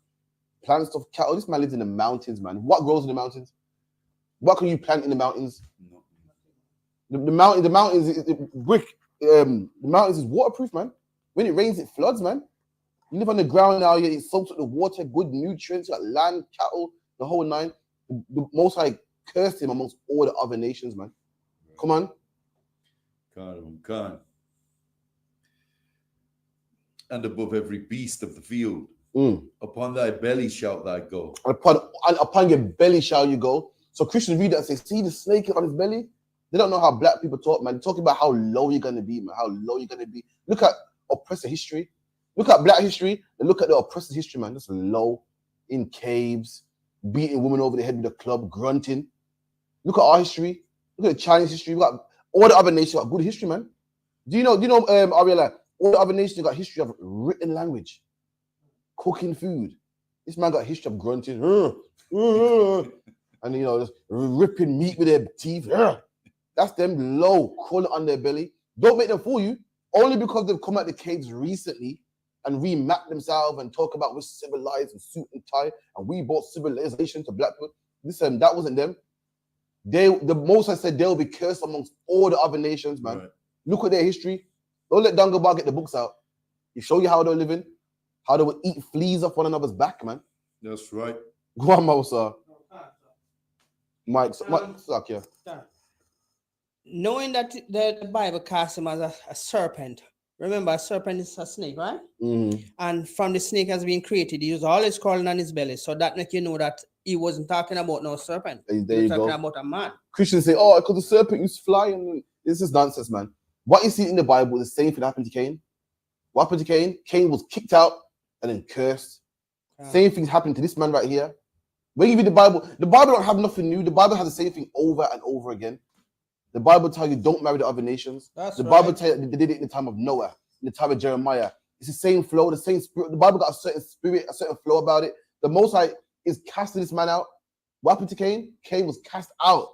Plant stuff, cattle. This man lives in the mountains, man. What grows in the mountains? What can you plant in the mountains? The mountains is brick. The mountains is waterproof, man. When it rains, it floods, man. You live on the ground now, it soaks up the water, good nutrients, like land, cattle, the whole nine. The Most High cursed him amongst all the other nations, man. Come on. Khan. And above every beast of the field, upon thy belly shalt thou go. Upon your belly shall you go. So Christians read that and say, see the snake on his belly? They don't know how black people talk, man. They're talking about how low you're going to be, man. How low you're going to be. Look at oppressor history. Look at black history. And look at the oppressor history, man. Just low, in caves, beating women over the head with a club, grunting. Look at our history. Look at the Chinese history. We got all the other nations got good history, man. Do you know, Ariella, all the other nations got history of written language, cooking food. This man got history of grunting, and just ripping meat with their teeth. That's them low, crawling on their belly. Don't make them fool you. Only because they've come out the caves recently and remapped themselves and talk about we're civilized and suit and tie and we brought civilization to black people. Listen, that wasn't them. The Most High said they'll be cursed amongst all the other nations, man. Right. Look at their history. Don't let Dangabar get the books out. He show you how they're living, how they would eat fleas off one another's back, man. That's right. Go on, Mousa. Mike, suck yeah. Knowing that the Bible casts him as a serpent. Remember, a serpent is a snake, right? Mm-hmm. And from the snake has been created, he was always crawling on his belly. So that make you know that he wasn't talking about no serpent. There he was talking about a man. Christians say, oh, because the serpent used to fly. And this is nonsense, man. What you see in the Bible is the same thing that happened to Cain. What happened to Cain? Cain was kicked out and then cursed. Same things happened to this man right here. When you read the Bible don't have nothing new. The Bible has the same thing over and over again. The Bible tells you don't marry the other nations. The Bible tells you they did it in the time of Noah, in the time of Jeremiah. It's the same flow, the same spirit. The Bible got a certain spirit, a certain flow about it. The Most High is casting this man out. What happened to Cain? Cain was cast out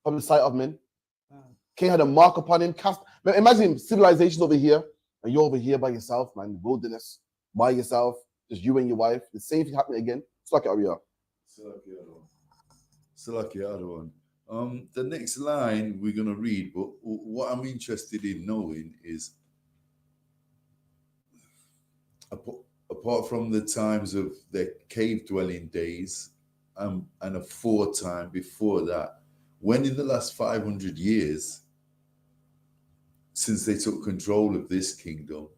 from the sight of men. Cain had a mark upon him. Imagine civilization over here, and you're over here by yourself, man, wilderness, by yourself, just you and your wife. The same thing happening again. It's like Ariel. The next line we're going to read, but what I'm interested in knowing is, apart from the times of their cave dwelling days and a foretime before that, when in the last 500 years, since they took control of this kingdom,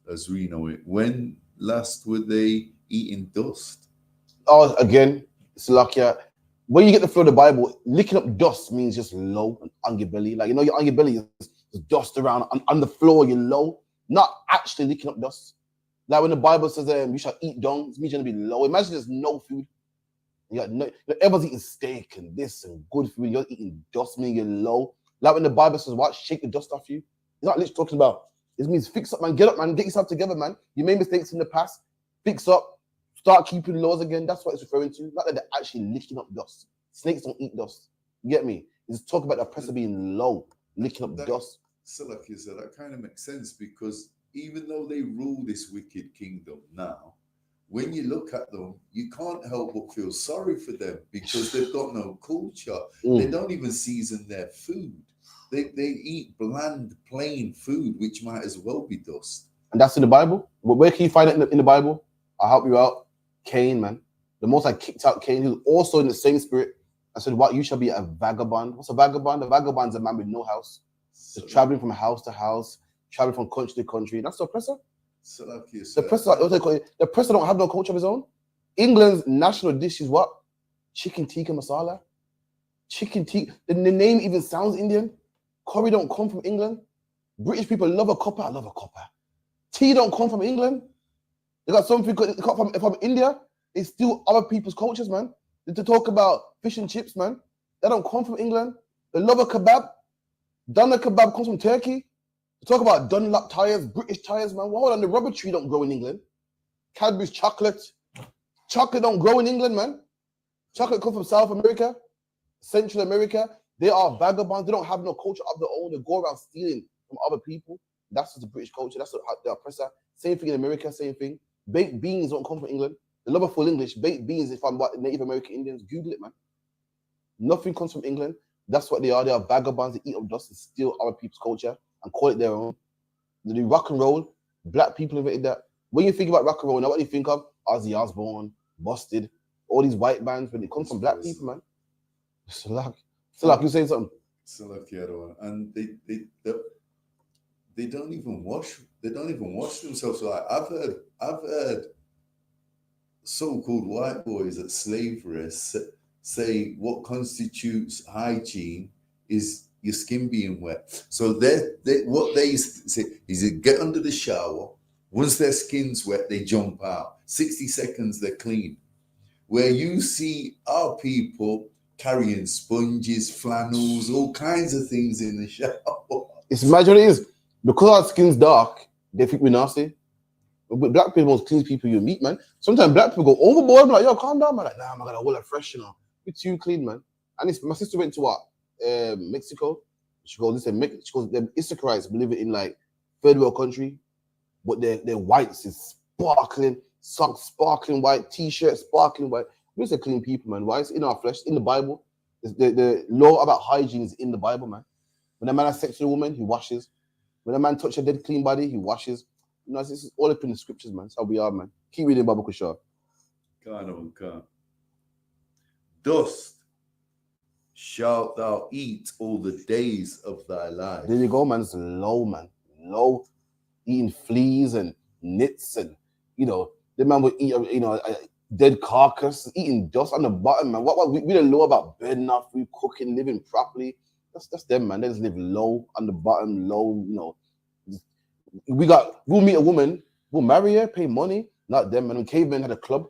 as we know it, when last were they eating dust? Oh, again, Salakia. When you get the flow of the Bible, licking up dust means just low and on your belly. Like, you're on your belly, there's dust around. On the floor, you're low. Not actually licking up dust. Like when the Bible says you shall eat dung, it means you're going to be low. Imagine there's no food. Everyone's eating steak and this and good food. You're eating dust, meaning you're low. Like when the Bible says, what? Shake the dust off you. It's not literally talking about, it means fix up, man. Get up, man. Get yourself together, man. You made mistakes in the past. Fix up. Start keeping laws again. That's what it's referring to. Not that they're actually licking up dust. Snakes don't eat dust. You get me? It's talking about the oppressor being low, licking up dust. So like you said, that kind of makes sense, because even though they rule this wicked kingdom now, when you look at them, you can't help but feel sorry for them because they've got no culture. They don't even season their food. They eat bland, plain food, which might as well be dust. And that's in the Bible. But where can you find it in the Bible? I'll help you out. Cain, man. The Most High kicked out Cain, who's also in the same spirit, and said, "What? You shall be a vagabond." What's a vagabond? A vagabond's a man with no house. Just traveling from house to house, traveling from country to country. That's the oppressor. The oppressor don't have no culture of his own. England's national dish is what? Chicken tikka masala. Chicken tikka. The name even sounds Indian. Curry don't come from England. British people love a copper. I love a copper. Tea don't come from England. They got something from India. It's still other people's cultures, man. To talk about fish and chips, man. They don't come from England. They love a kebab. Doner kebab comes from Turkey. To talk about Dunlop tires, British tires, man. Well, hold on, the rubber tree don't grow in England. Cadbury's chocolate. Chocolate don't grow in England, man. Chocolate comes from South America, Central America. They are vagabonds. They don't have no culture of their own. They go around stealing from other people. That's just the British culture. That's the oppressor. Same thing in America, same thing. Baked beans don't come from England. They love a full English. Baked beans, if I'm what Native American Indians, Google it, man. Nothing comes from England. That's what they are. They are vagabonds. They eat up dust and steal other people's culture and call it their own. They do rock and roll. Black people invented that. When you think about rock and roll, now what do you think of? Ozzy Osbourne, Busted, all these white bands, when it comes from black people, man. Salak, you saying something? Salak, and they don't even wash. They don't even wash themselves. Like I've heard so-called white boys at slavery say what constitutes hygiene is your skin being wet. So what they say is they get under the shower. Once their skin's wet, they jump out. 60 seconds, they're clean. Where you see our people carrying sponges, flannels, all kinds of things in the shower. It's imagine it is. Because our skin's dark, they think we're nasty. But black people are the most clean people you meet, man. Sometimes black people go overboard. I'm like, yo, calm down, man. Like, nah, I'm gonna hold it fresh, you know. We're too clean, man. And my sister went to what? Mexico. She goes, listen, she goes, them Issacharites believe it in like third world country, but their whites is sparkling, socks sparkling white, t-shirt sparkling white. We're just clean people, man. Why? It's in our flesh, in the Bible. The law about hygiene is in the Bible, man. When a man has sex with a woman, he washes. When a man touches a dead clean body, he washes. You know, this is all up in the scriptures, man. That's how we are, man. Keep reading Bible, Kushar. Can't. Dust shalt thou eat all the days of thy life. There you go, man. It's low, man. Low. Eating fleas and nits and, you know, the man would eat, you know, a dead carcass, eating dust on the bottom, man. We don't know about burning our food, cooking, living properly. That's them, man. They just live low on the bottom, low, you know. We'll meet a woman, we'll marry her, pay money. Not them, man. When cavemen had a club,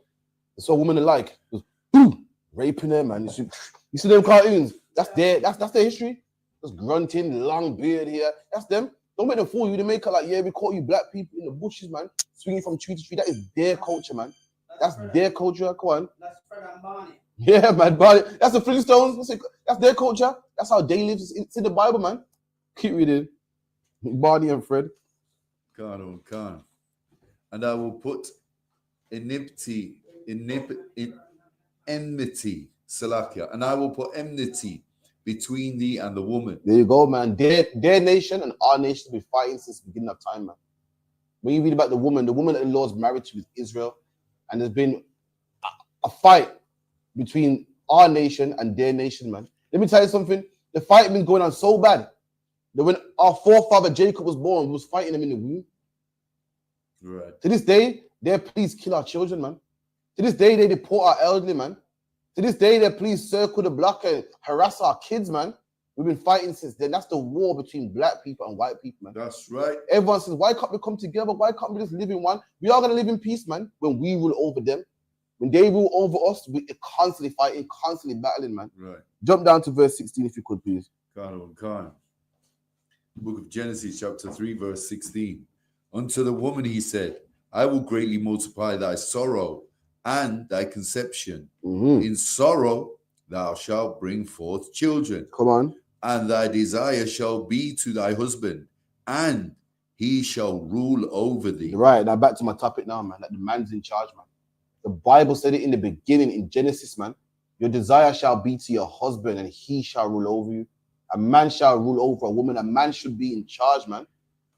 they saw a woman they like, was boom, raping her, man. You see them cartoons? That's their history. Just grunting, long beard here. That's them. Don't make them fool you. They make it like, yeah, we caught you black people in the bushes, man, swinging from tree to tree. That is their culture, man. That's their culture. Come on. That's Fred and Barney. Yeah, man, Barney. That's the Flintstones. That's their culture. That's how they live. It's in the Bible, man. Keep reading. Barney and Fred. Khan. And I will put enmity, Salakia, and I will put enmity between thee and the woman. There you go, man. Their nation and our nation have been fighting since the beginning of time, man. When you read about the woman that the Lord's married to is Israel, and there's been a fight between our nation and their nation, man. Let me tell you something. The fight been going on so bad that when our forefather Jacob was born, we was fighting him in the womb. Right. To this day, they please kill our children, man. To this day, they deport our elderly, man. To this day, they please circle the block and harass our kids, man. We've been fighting since then. That's the war between black people and white people, man. That's right. Everyone says, why can't we come together? Why can't we just live in one? We are going to live in peace, man, when we rule over them. When they rule over us, we're constantly fighting, constantly battling, man. Right. Jump down to verse 16 if you could, please. Khan. Book of Genesis, chapter 3, verse 16. Unto the woman he said, I will greatly multiply thy sorrow and thy conception. Mm-hmm. In sorrow thou shalt bring forth children. Come on. And thy desire shall be to thy husband, and he shall rule over thee. Right, now back to my topic now, man. Like the man's in charge, man. The Bible said it in the beginning in Genesis, man. Your desire shall be to your husband, and he shall rule over you. A man shall rule over a woman. A man should be in charge, man.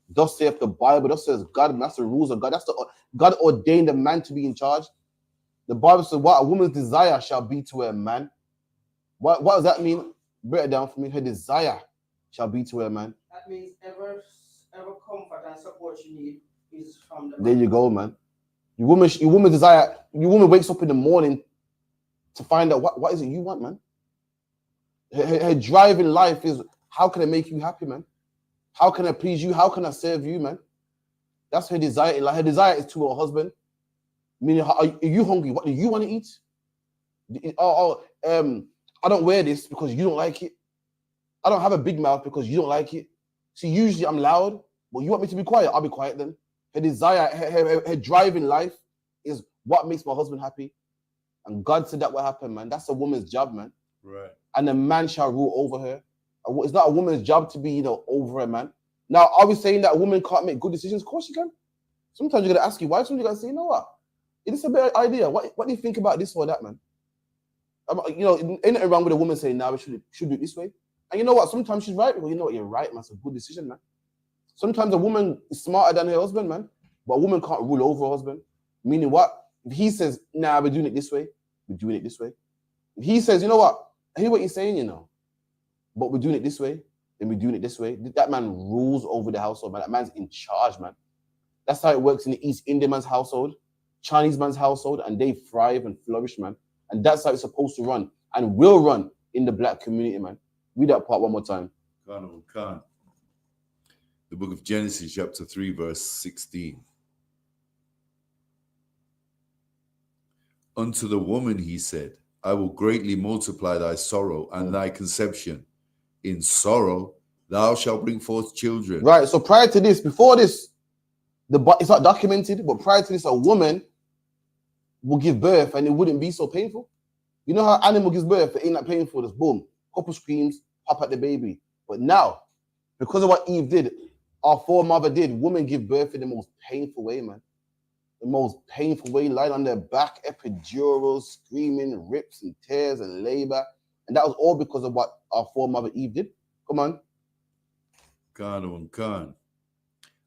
Thus saith the Bible. Thus says God. Man. That's the rules of God. God ordained a man to be in charge. The Bible says, what a woman's desire shall be to a man. What does that mean? Break it down for me. Her desire shall be to a man. That means ever comfort and support you need is from the man. There you go, man. Your woman desire, your woman wakes up in the morning to find out what is it you want, man. Her drive in life is, how can I make you happy, man? How can I please you? How can I serve you, man? That's her desire. Like her desire is to her husband. Meaning, are you hungry? What do you want to eat? I don't wear this because you don't like it. I don't have a big mouth because you don't like it. See, usually I'm loud, but you want me to be quiet? I'll be quiet then. Her desire, her drive in life is what makes my husband happy. And God said that will happen, man. That's a woman's job, man. Right. And a man shall rule over her. It's not a woman's job to be, over a man. Now, are we saying that a woman can't make good decisions? Of course she can. Sometimes you're going to ask your wife, sometimes you're going to say, you know what? It's a better idea. What do you think about this or that, man? Ain't nothing wrong with a woman saying, nah, we should do it this way. And you know what? Sometimes she's right. Well, you know what? You're right, man. It's a good decision, man. Sometimes a woman is smarter than her husband, man. But a woman can't rule over her husband. Meaning what? If he says, nah, we're doing it this way, we're doing it this way. If he says, you know what? I hear what you're saying, but we're doing it this way, then we're doing it this way. That man rules over the household, man. That man's in charge, man. That's how it works in the East Indian man's household, Chinese man's household, and they thrive and flourish, man. And that's how it's supposed to run and will run in the black community, man. Read that part one more time. Khan. The book of Genesis, chapter 3, verse 16. Unto the woman he said, I will greatly multiply thy sorrow and thy conception. In sorrow thou shalt bring forth children. Right, so prior to this, before this, it's not documented, but prior to this, a woman will give birth and it wouldn't be so painful. You know how animal gives birth, it ain't that painful, just boom, couple screams, pop at the baby. But now, because of what Eve did, our foremother did, women give birth in the most painful way, man. The most painful way, lying on their back, epidurals, screaming, rips and tears and labor. And that was all because of what our foremother Eve did. Come on. Khan.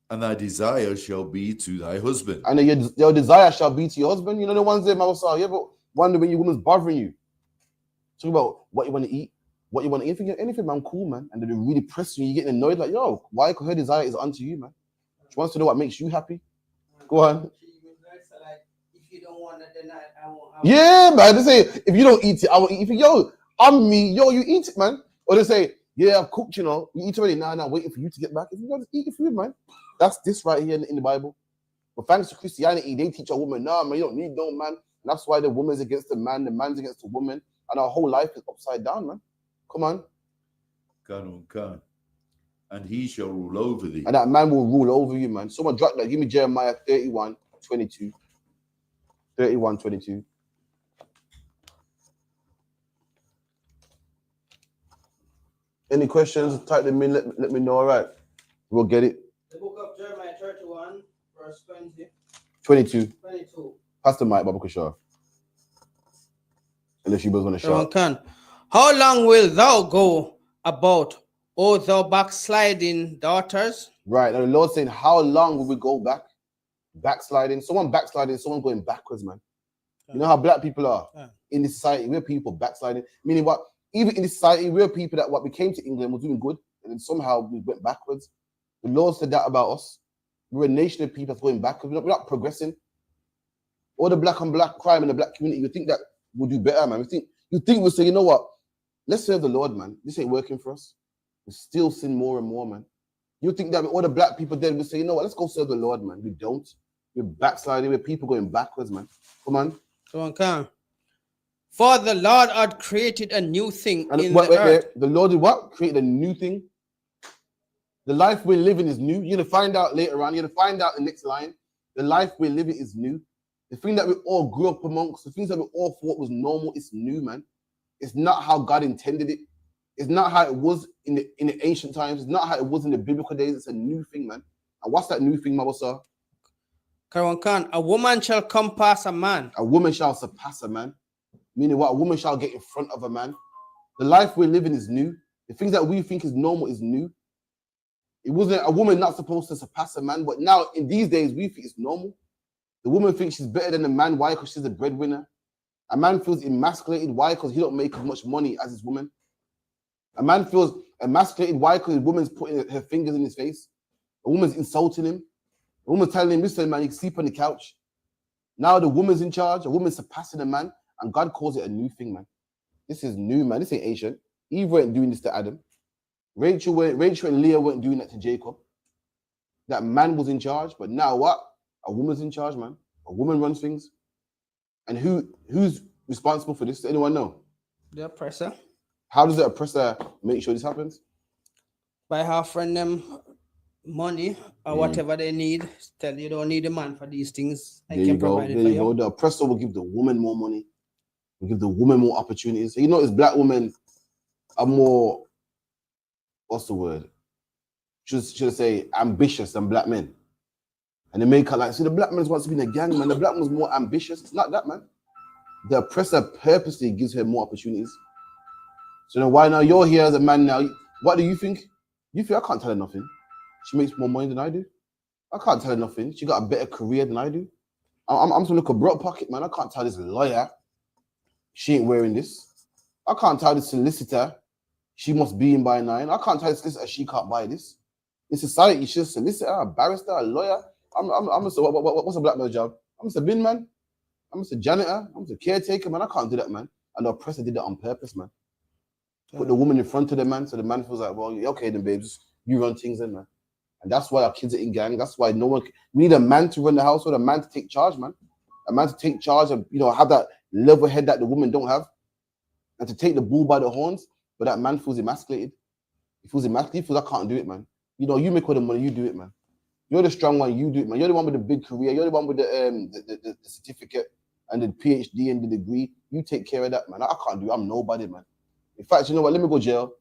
And thy desire shall be to thy husband. And your desire shall be to your husband. You know the ones there, Mawasa, you ever wonder when your woman's bothering you? Talk about what you want to eat, what you want to eat. Anything, man, cool, man. And they're really pressing you, you're getting annoyed, like, yo, why? Because her desire is unto you, man. She wants to know what makes you happy. Go on. If you don't want it, then I won't. Yeah, man. They say, if you don't eat it, I will eat it. Yo, I'm me. Yo, you eat it, man. Or they say, yeah, I've cooked, you eat already. Nah, waiting for you to get back. If you don't eat your food, man. That's this right here in the Bible. But thanks to Christianity, they teach a woman, nah, man, you don't need no man. And that's why the woman's against the man, the man's against the woman. And our whole life is upside down, man. Come on. Khan. And he shall rule over thee. And that man will rule over you, man. Someone drop that. Give me Jeremiah 31:22. 31:22. Any questions? Type them in. Let me know. All right. We'll get it. The book of Jeremiah 31, verse 22. 22. Pass the mic, Baba Kushar. Unless you both want to shout. How long will thou go about, O thou backsliding daughters? Right. Now the Lord's saying, how long will we go back? Backsliding. Someone backsliding, someone going backwards, man. You know how black people are in this society. We're people backsliding. Meaning what? Even in this society, we're people that what we came to England was doing good, and then somehow we went backwards. The Lord said that about us. We're a nation of people that's going backwards. We're not progressing. All the black on black crime in the black community, you think that we'll do better, man. You think we'll say, you know what? Let's serve the Lord, man. This ain't working for us. We still sin more and more, man. You think that all the black people there will say, you know what? Let's go serve the Lord, man. We don't. We're backsliding. We're people going backwards, man. Come on. For the Lord had created a new thing in the earth. The Lord did what? Created a new thing. The life we're living is new. You're going to find out later on. You're going to find out the next line. The life we're living is new. The thing that we all grew up amongst, the things that we all thought was normal, it's new, man. It's not how God intended it. It's not how it was in the ancient times. It's not how it was in the biblical days. It's a new thing, man. And what's that new thing, Mabasa? Karan Khan, a woman shall come past a man. A woman shall surpass a man. Meaning what? A woman shall get in front of a man. The life we're living is new. The things that we think is normal is new. It wasn't a woman not supposed to surpass a man, but now in these days we think it's normal. The woman thinks she's better than a man. Why? Because she's a breadwinner. A man feels emasculated. Why? Because he don't make as much money as his woman. A man feels emasculated. Why? Because his woman's putting her fingers in his face. A woman's insulting him. A woman's telling him, listen, man, you can sleep on the couch. Now the woman's in charge. A woman's surpassing a man. And God calls it a new thing, man. This is new, man. This ain't ancient. Eve weren't doing this to Adam. Rachel and Leah weren't doing that to Jacob. That man was in charge. But now what? A woman's in charge, man. A woman runs things. And who's responsible for this? Does anyone know? The oppressor. How does the oppressor make sure this happens? By offering them money or whatever they need. Tell you don't need a man for these things. I can provide it for you. The oppressor will give the woman more money. Will give the woman more opportunities. So you notice black women are more, what's the word? Should I say ambitious than black men. And they make her like, see, the black man wants to be in a gang, man. The black man's more ambitious. It's not that, man. The oppressor purposely gives her more opportunities. So then why now you're here as a man now? What do you think? You think I can't tell her nothing. She makes more money than I do. I can't tell her nothing. She got a better career than I do. I'm just look a broad pocket, man. I can't tell this lawyer she ain't wearing this. I can't tell this solicitor she must be in by 9. I can't tell this solicitor she can't buy this. In society, she's a solicitor, a barrister, a lawyer. What's a black man's job? I'm just a bin man. I'm just a janitor. I'm just a caretaker, man. I can't do that, man. And the oppressor did that on purpose, man. Put the woman in front of the man, so the man feels like, well, okay then, babes, you run things in, man. And that's why our kids are in gang. That's why we need a man to run the household, a man to take charge, man. A man to take charge and, have that level head that the women don't have. And to take the bull by the horns, but that man feels emasculated. He feels emasculated, he feels I can't do it, man. You make all the money, you do it, man. You're the strong one, you do it, man. You're the one with the big career. You're the one with the certificate and the PhD and the degree. You take care of that, man. I can't do it. I'm nobody, man. In fact, you know what? Let me go jail.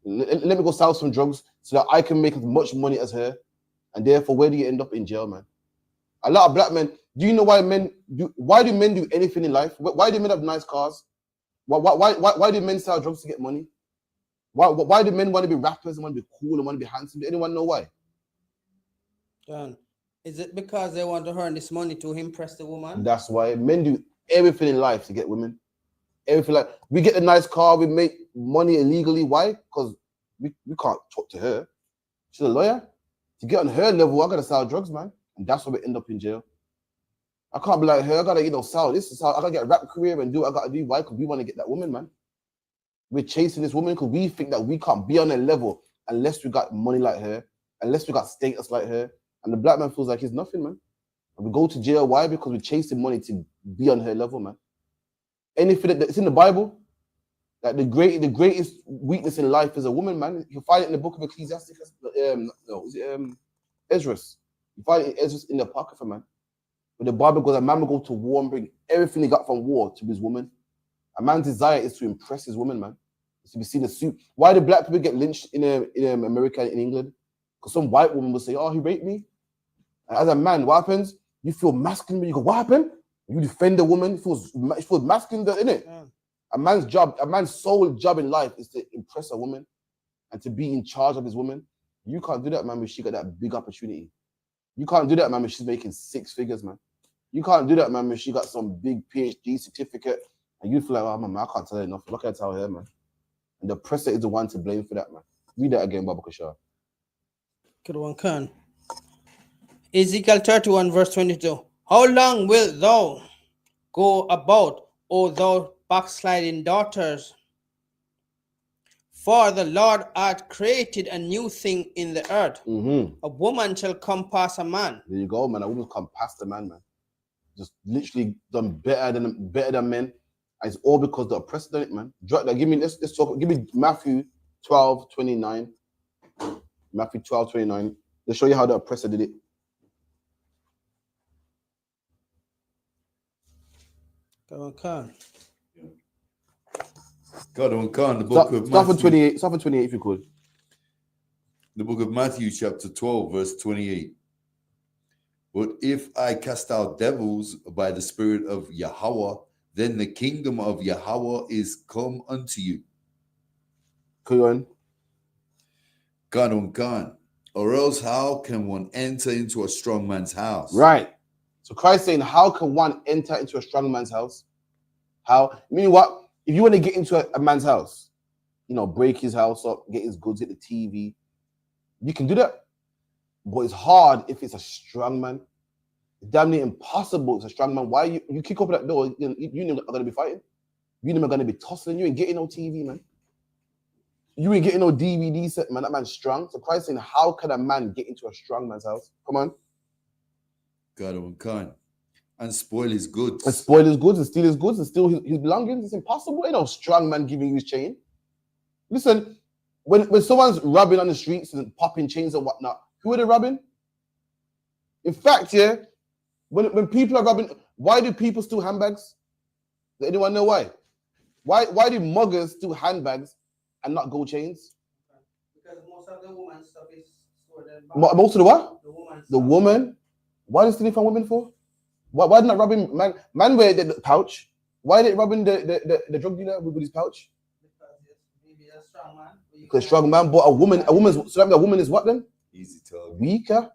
Let me go sell some drugs so that I can make as much money as her. And therefore, where do you end up? In jail, man? A lot of black men, do you know why why do men do anything in life? Why do men have nice cars? Why do men sell drugs to get money? Why do men want to be rappers and want to be cool and want to be handsome? Do anyone know why? John, is it because they want to earn this money to impress the woman? That's why men do everything in life to get women. Everything, like we get a nice car, we make money illegally. Why? Because we can't talk to her. She's a lawyer. To get on her level, I gotta sell drugs, man. And that's why we end up in jail. I can't be like her, I gotta, sell this. I gotta get a rap career and do what I gotta do. Why? Because we want to get that woman, man. We're chasing this woman because we think that we can't be on her level unless we got money like her, unless we got status like her. And the black man feels like he's nothing, man. And we go to jail. Why? Because we're chasing money to be on her level, man. Anything that's in the Bible, that the greatest weakness in life is a woman, man. You find it in the book of Ecclesiastes. Ezra. You find it in Ezra in the Apocrypha, man. But the Bible goes, a man will go to war and bring everything he got from war to his woman. A man's desire is to impress his woman, man. It's to be seen as suit. Why do black people get lynched in America and in England? Because some white woman will say, oh, he raped me. And as a man, what happens? You feel masculine when you go, what happened? You defend the woman, it feels masculine, innit? Yeah. A man's sole job in life is to impress a woman and to be in charge of his woman. You can't do that, man, when she got that big opportunity. You can't do that, man, when she's making 6 figures, man. You can't do that, man, when she got some big PhD certificate and you feel like, oh, man, I can't tell her enough. What can I tell her, man? And the oppressor is the one to blame for that, man. Read that again, Baba Kashar. Good one, Khan. Ezekiel 31, verse 22. How long wilt thou go about, O thou backsliding daughters? For the Lord hath created a new thing in the earth. Mm-hmm. A woman shall come past a man. There you go, man. A woman come past a man, man. Just literally done better than men. And it's all because the oppressor done it, man. Let's talk. Give me Matthew 12:29. Matthew 12:29. Let's show you how the oppressor did it. Go on, Khan. God on Khan, the book of Start Matthew. from 28 if you could. The book of Matthew, chapter 12, verse 28. But if I cast out devils by the Spirit of Yahweh, then the kingdom of Yahweh is come unto you. Go on. Gone. Or else how can one enter into a strong man's house? Right. So Christ saying, how can one enter into a strong man's house? How? Meaning what? If you want to get into a man's house, you know, break his house up, get his goods, get the TV, you can do that. But it's hard if it's a strong man. It's damn near impossible. It's a strong man. Why you kick open that door? You are going to be fighting. You are going to be tussling. You ain't getting no TV, man. You ain't getting no DVD set, man. That man's strong. So Christ saying, how can a man get into a strong man's house? Come on. God and kind. And spoil his goods. And spoil his goods and steal his goods and steal his belongings. It's impossible. Ain't no strong man giving you his chain. Listen, when someone's robbing on the streets and popping chains and whatnot, who are they robbing? In fact, yeah, when people are robbing, why do people steal handbags? Does anyone know why? Why do muggers steal handbags and not gold chains? Because most of the woman stuff is stored in Most of the what? The woman. The woman? Why are they stealing from women for? Why not robbing man? Man wear the pouch. Why are they robbing the drug dealer with his pouch? Because it's maybe a strong man. Because strong man, but a woman is what then? Easy to weaker.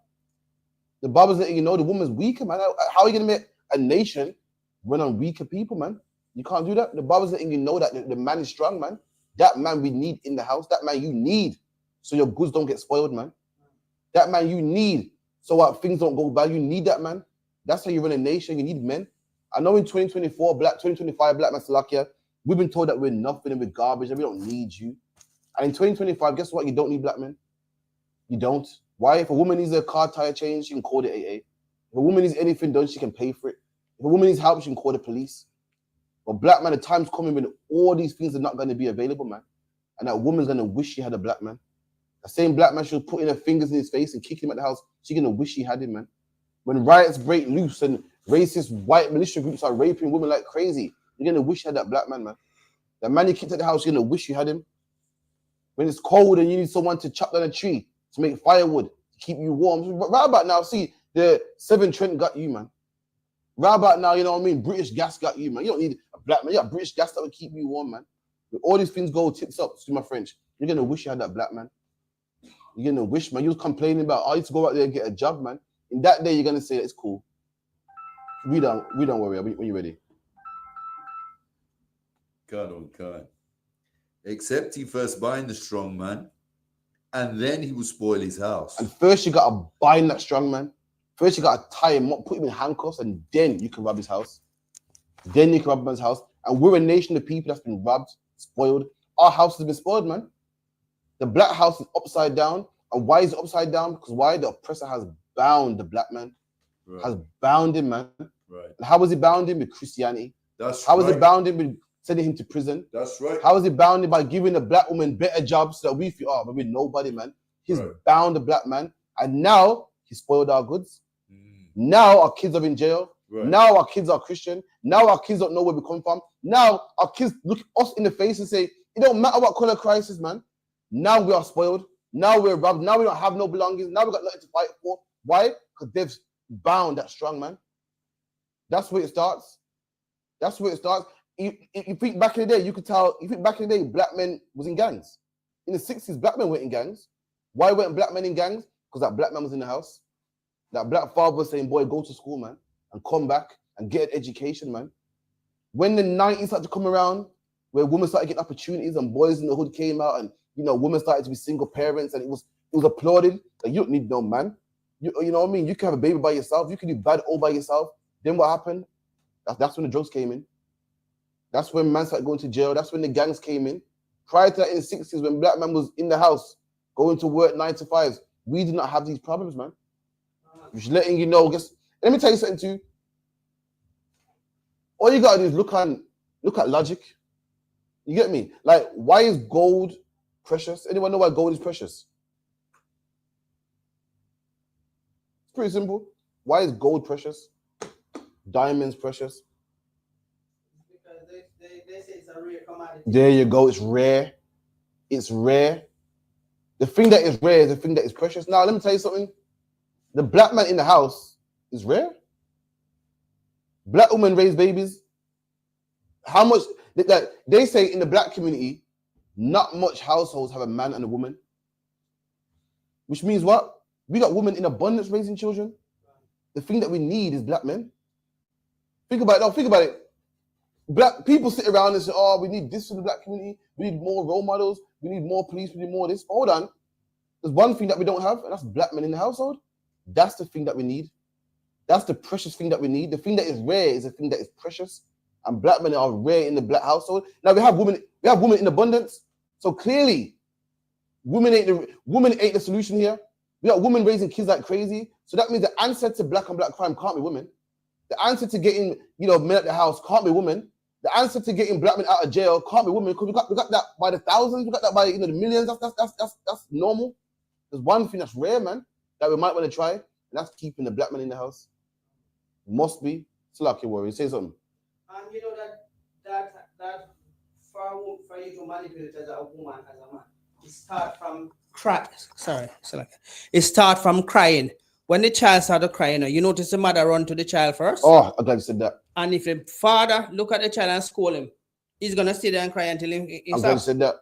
The Bible's letting you know the woman's weaker, man. How are you gonna make a nation run on weaker people, man? You can't do that. The Bible's letting you know that the man is strong, man. That man we need in the house. That man you need so your goods don't get spoiled, man. That man you need so what things don't go bad. You need that man. That's how you run a nation. You need men. I know in 2024, 2025, Black man Salakia, we've been told that we're nothing and we're garbage and we don't need you. And in 2025, guess what? You don't need black men. You don't. Why? If a woman needs a car tire change, she can call the AA. If a woman needs anything done, she can pay for it. If a woman needs help, she can call the police. But black man, the time's coming when all these things are not going to be available, man. And that woman's going to wish she had a black man. The same black man she'll put in her fingers in his face and kick him at the house. She's going to wish she had him, man. When riots break loose and racist white militia groups are raping women like crazy, you're going to wish you had that black man, man. The man you kicked at the house, you're going to wish you had him. When it's cold and you need someone to chop down a tree to make firewood, to keep you warm. Right about now, see, the Severn Trent got you, man. Right about now, you know what I mean? British gas got you, man. You don't need a black man. You got British gas that will keep you warm, man. When all these things go tits up, excuse my French, you're going to wish you had that black man. You're going to wish, man. You was complaining about, I used to go out there and get a job, man. In that day, you're going to say, it's cool. We don't worry when you're ready. God on God. Except he first bind the strong man, and then he will spoil his house. And first you got to bind that strong man. First you got to tie him up, put him in handcuffs, and then you can rob his house. Then you can rob man's house. And we're a nation of people that's been robbed, spoiled. Our house has been spoiled, man. The black house is upside down. And why is it upside down? Because why? The oppressor has bound the black man. Right. Has bound him, man. Right. And how was he bound him? With Christianity. How was it bound him? With sending him to prison. That's right. How is he bound him? By giving a black woman better jobs so that we feel, but we're nobody, man. He's bound the black man. And now he spoiled our goods. Now our kids are in jail. Right. Now our kids are Christian. Now our kids don't know where we come from. Now our kids look us in the face and say, it don't matter what color Christ is, man. Now we are spoiled. Now we're robbed. Now we don't have no belongings. Now we got nothing to fight for. Why? Because they've bound that strong man. That's where it starts. That's where it starts. You think back in the day, you could tell, you think back in the day, black men was in gangs. In the 60s, black men went in gangs. Why weren't black men in gangs? Because that black man was in the house. That black father was saying, boy, go to school, man, and come back and get an education, man. When the 90s started to come around, where women started getting opportunities and boys in the hood came out and, you know, women started to be single parents and it was applauded. Like, you don't need no man. You know what I mean? You can have a baby by yourself. You can do bad all by yourself. Then what happened? That's when the drugs came in. That's when man started going to jail. That's when the gangs came in. Prior to that, in the 60s, when black man was in the house, going to work 9 to 5s, we did not have these problems, man. Just letting you know. Let me tell you something too. All you gotta do is look at logic. You get me? Like, why is gold precious? Anyone know why gold is precious? It's pretty simple. Why is gold precious? Diamonds precious? Because they say it's a rare commodity. There you go. It's rare. It's rare. The thing that is rare is the thing that is precious. Now, let me tell you something. The black man in the house It's rare. Black women raise babies. How much? They say in the black community, not much households have a man and a woman. Which means what? We got women in abundance raising children. The thing that we need is black men. Think about it. No, think about it. Black people sit around and say, oh, we need this in the black community. We need more role models. We need more police. We need more this. Hold on. There's one thing that we don't have, and that's black men in the household. That's the thing that we need. That's the precious thing that we need. The thing that is rare is the thing that is precious. And black men are rare in the black household. Now we have women in abundance. So clearly, women ain't the solution here. We got women raising kids like crazy. So that means the answer to black on black crime can't be women. The answer to getting, men at the house can't be women. The answer to getting black men out of jail can't be women, because we got that by the thousands, we got that by the millions. That's normal. There's one thing that's rare, man, that we might want to try, and that's keeping the black man in the house. Must be. It's like your worry. Say something. And you know that for you to manipulate as a woman, as a man, it starts from It starts from crying. When the child started crying, you notice the mother run to the child first. Oh, I'm glad you said that. And if the father look at the child and scold him, he's gonna sit there and cry until he I'm glad you said that.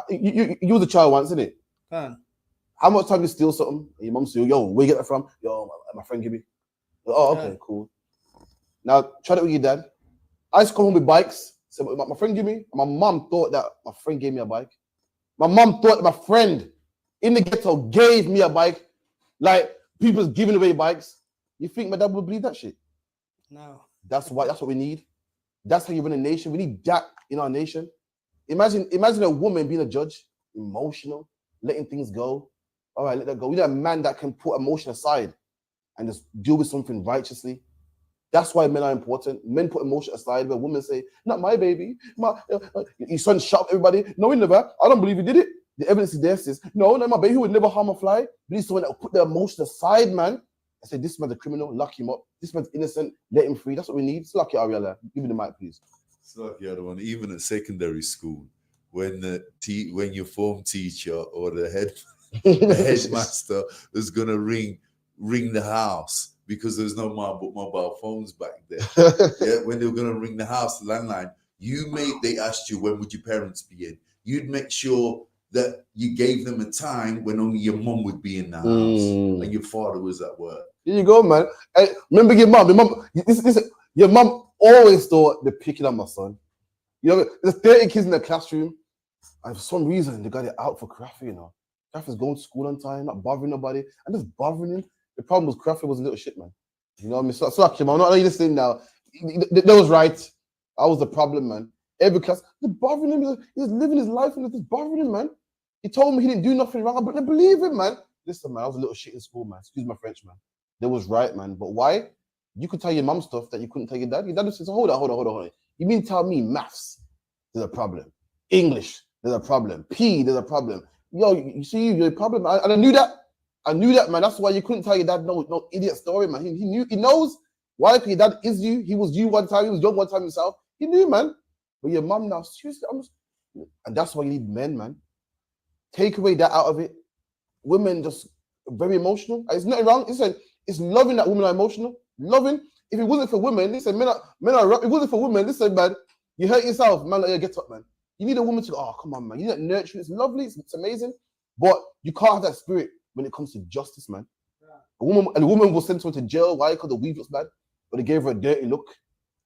You was a child once, isn't it? How much time you steal something? And your mom say, yo, where you get that from? Yo, my friend give me. Oh, okay, cool. Now try that with your dad. I used to come home with bikes. So my friend gave me. And my mom thought that my friend gave me a bike. My mom thought that my friend in the ghetto gave me a bike. Like people's giving away bikes. You think my dad would believe that shit? No. That's what we need. That's how you run a nation. We need that in our nation. Imagine a woman being a judge, emotional, letting things go. All right, let that go. We need a man that can put emotion aside and just deal with something righteously. That's why men are important. Men put emotion aside, where women say, not my baby. Your son shot everybody. No, he never. I don't believe he did it. The evidence is there, sis. No, my baby would never harm a fly. But he's someone that will put their emotion aside, man. I say, this man's a criminal, lock him up. This man's innocent, let him free. That's what we need. It's lucky, Ariella. Give me the mic, please. It's like the other one. Even at secondary school, when your form teacher or the headmaster is gonna ring the house, because there's no mobile phones back then. Yeah, when they were gonna ring the house, the landline, they asked you, when would your parents be in? You'd make sure that you gave them a time when only your mum would be in the house and your father was at work. Here you go, man. Hey, remember your mum. Your mum always thought they're picking on my son. There's 30 kids in the classroom, and for some reason they got it out for Krafi, Krafi's going to school on time, not bothering nobody, and just bothering him. The problem was Krafi was a little shit, man. You know what I mean? So I'm not listening now. That was right. I was the problem, man. Every class, they're bothering him. He's living his life and they're just bothering him, man. He told me he didn't do nothing wrong, but they believe him, man. Listen, man, I was a little shit in school, man. Excuse my French, man. That was right, man. But why? You could tell your mum stuff that you couldn't tell your dad. Your dad says, hold on. You mean tell me maths, there's a problem. English, there's a problem. P, there's a problem. Yo, you see, you're a problem. And I knew that, man. That's why you couldn't tell your dad no idiot story, man. He knows why, because your dad is you. He was you one time. He was young one time himself. He knew, man. But your mum now, seriously, and that's why you need men, man. Take away that out of it. Women just very emotional. It's nothing wrong. It's loving that women are emotional. Loving. If it wasn't for women, listen, men are. If it wasn't for women, listen, man, you hurt yourself, man. Like, get up, man. You need a woman to go, oh, come on, man. You need that nurturing. It's lovely. It's amazing. But you can't have that spirit when it comes to justice, man. A woman will send someone to jail. Why? Because the weave looks bad. But they gave her a dirty look.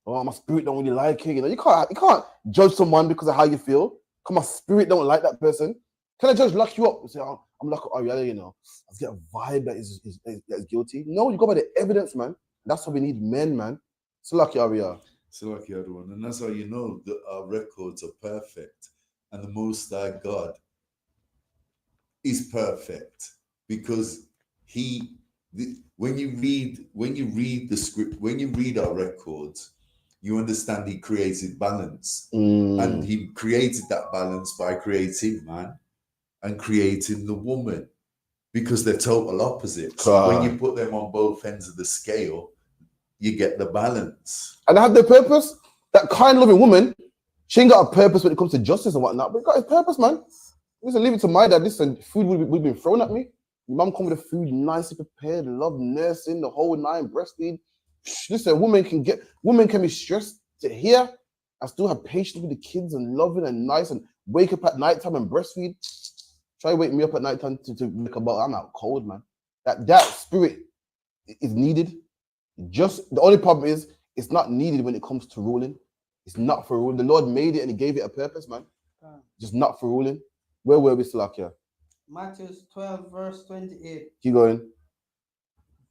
Oh, my spirit don't really like it. You can't judge someone because of how you feel. Because my spirit don't like that person. Can a judge lock you up and say, oh, I'm locked up, Ariella, I get a vibe that is guilty? No, you go by the evidence, man. That's why we need men, man. So lucky, Ariella. So like the other one. And that's how you know that our records are perfect. And the Most High God is perfect. Because when you read the script, when you read our records, you understand he created balance. And he created that balance by creating man and creating the woman, because they're total opposites. When you put them on both ends of the scale, you get the balance. And I have their purpose. That kind loving woman, she ain't got a purpose when it comes to justice and whatnot, but it got a purpose, man. Listen, leave it to my dad. Listen, food would have been thrown at me. Your mum come with the food nicely prepared, love nursing, the whole nine, breastfeed. Listen, women can be stressed to hear and still have patience with the kids and loving and nice and wake up at nighttime and breastfeed. Try to wake me up at nighttime to make about. I'm out cold, man. That spirit is needed. Just the only problem is it's not needed when it comes to ruling. It's not for ruling. The Lord made it and He gave it a purpose, man. Just not for ruling. Where were we, Salakia? Matthew 12, verse 28. Keep going.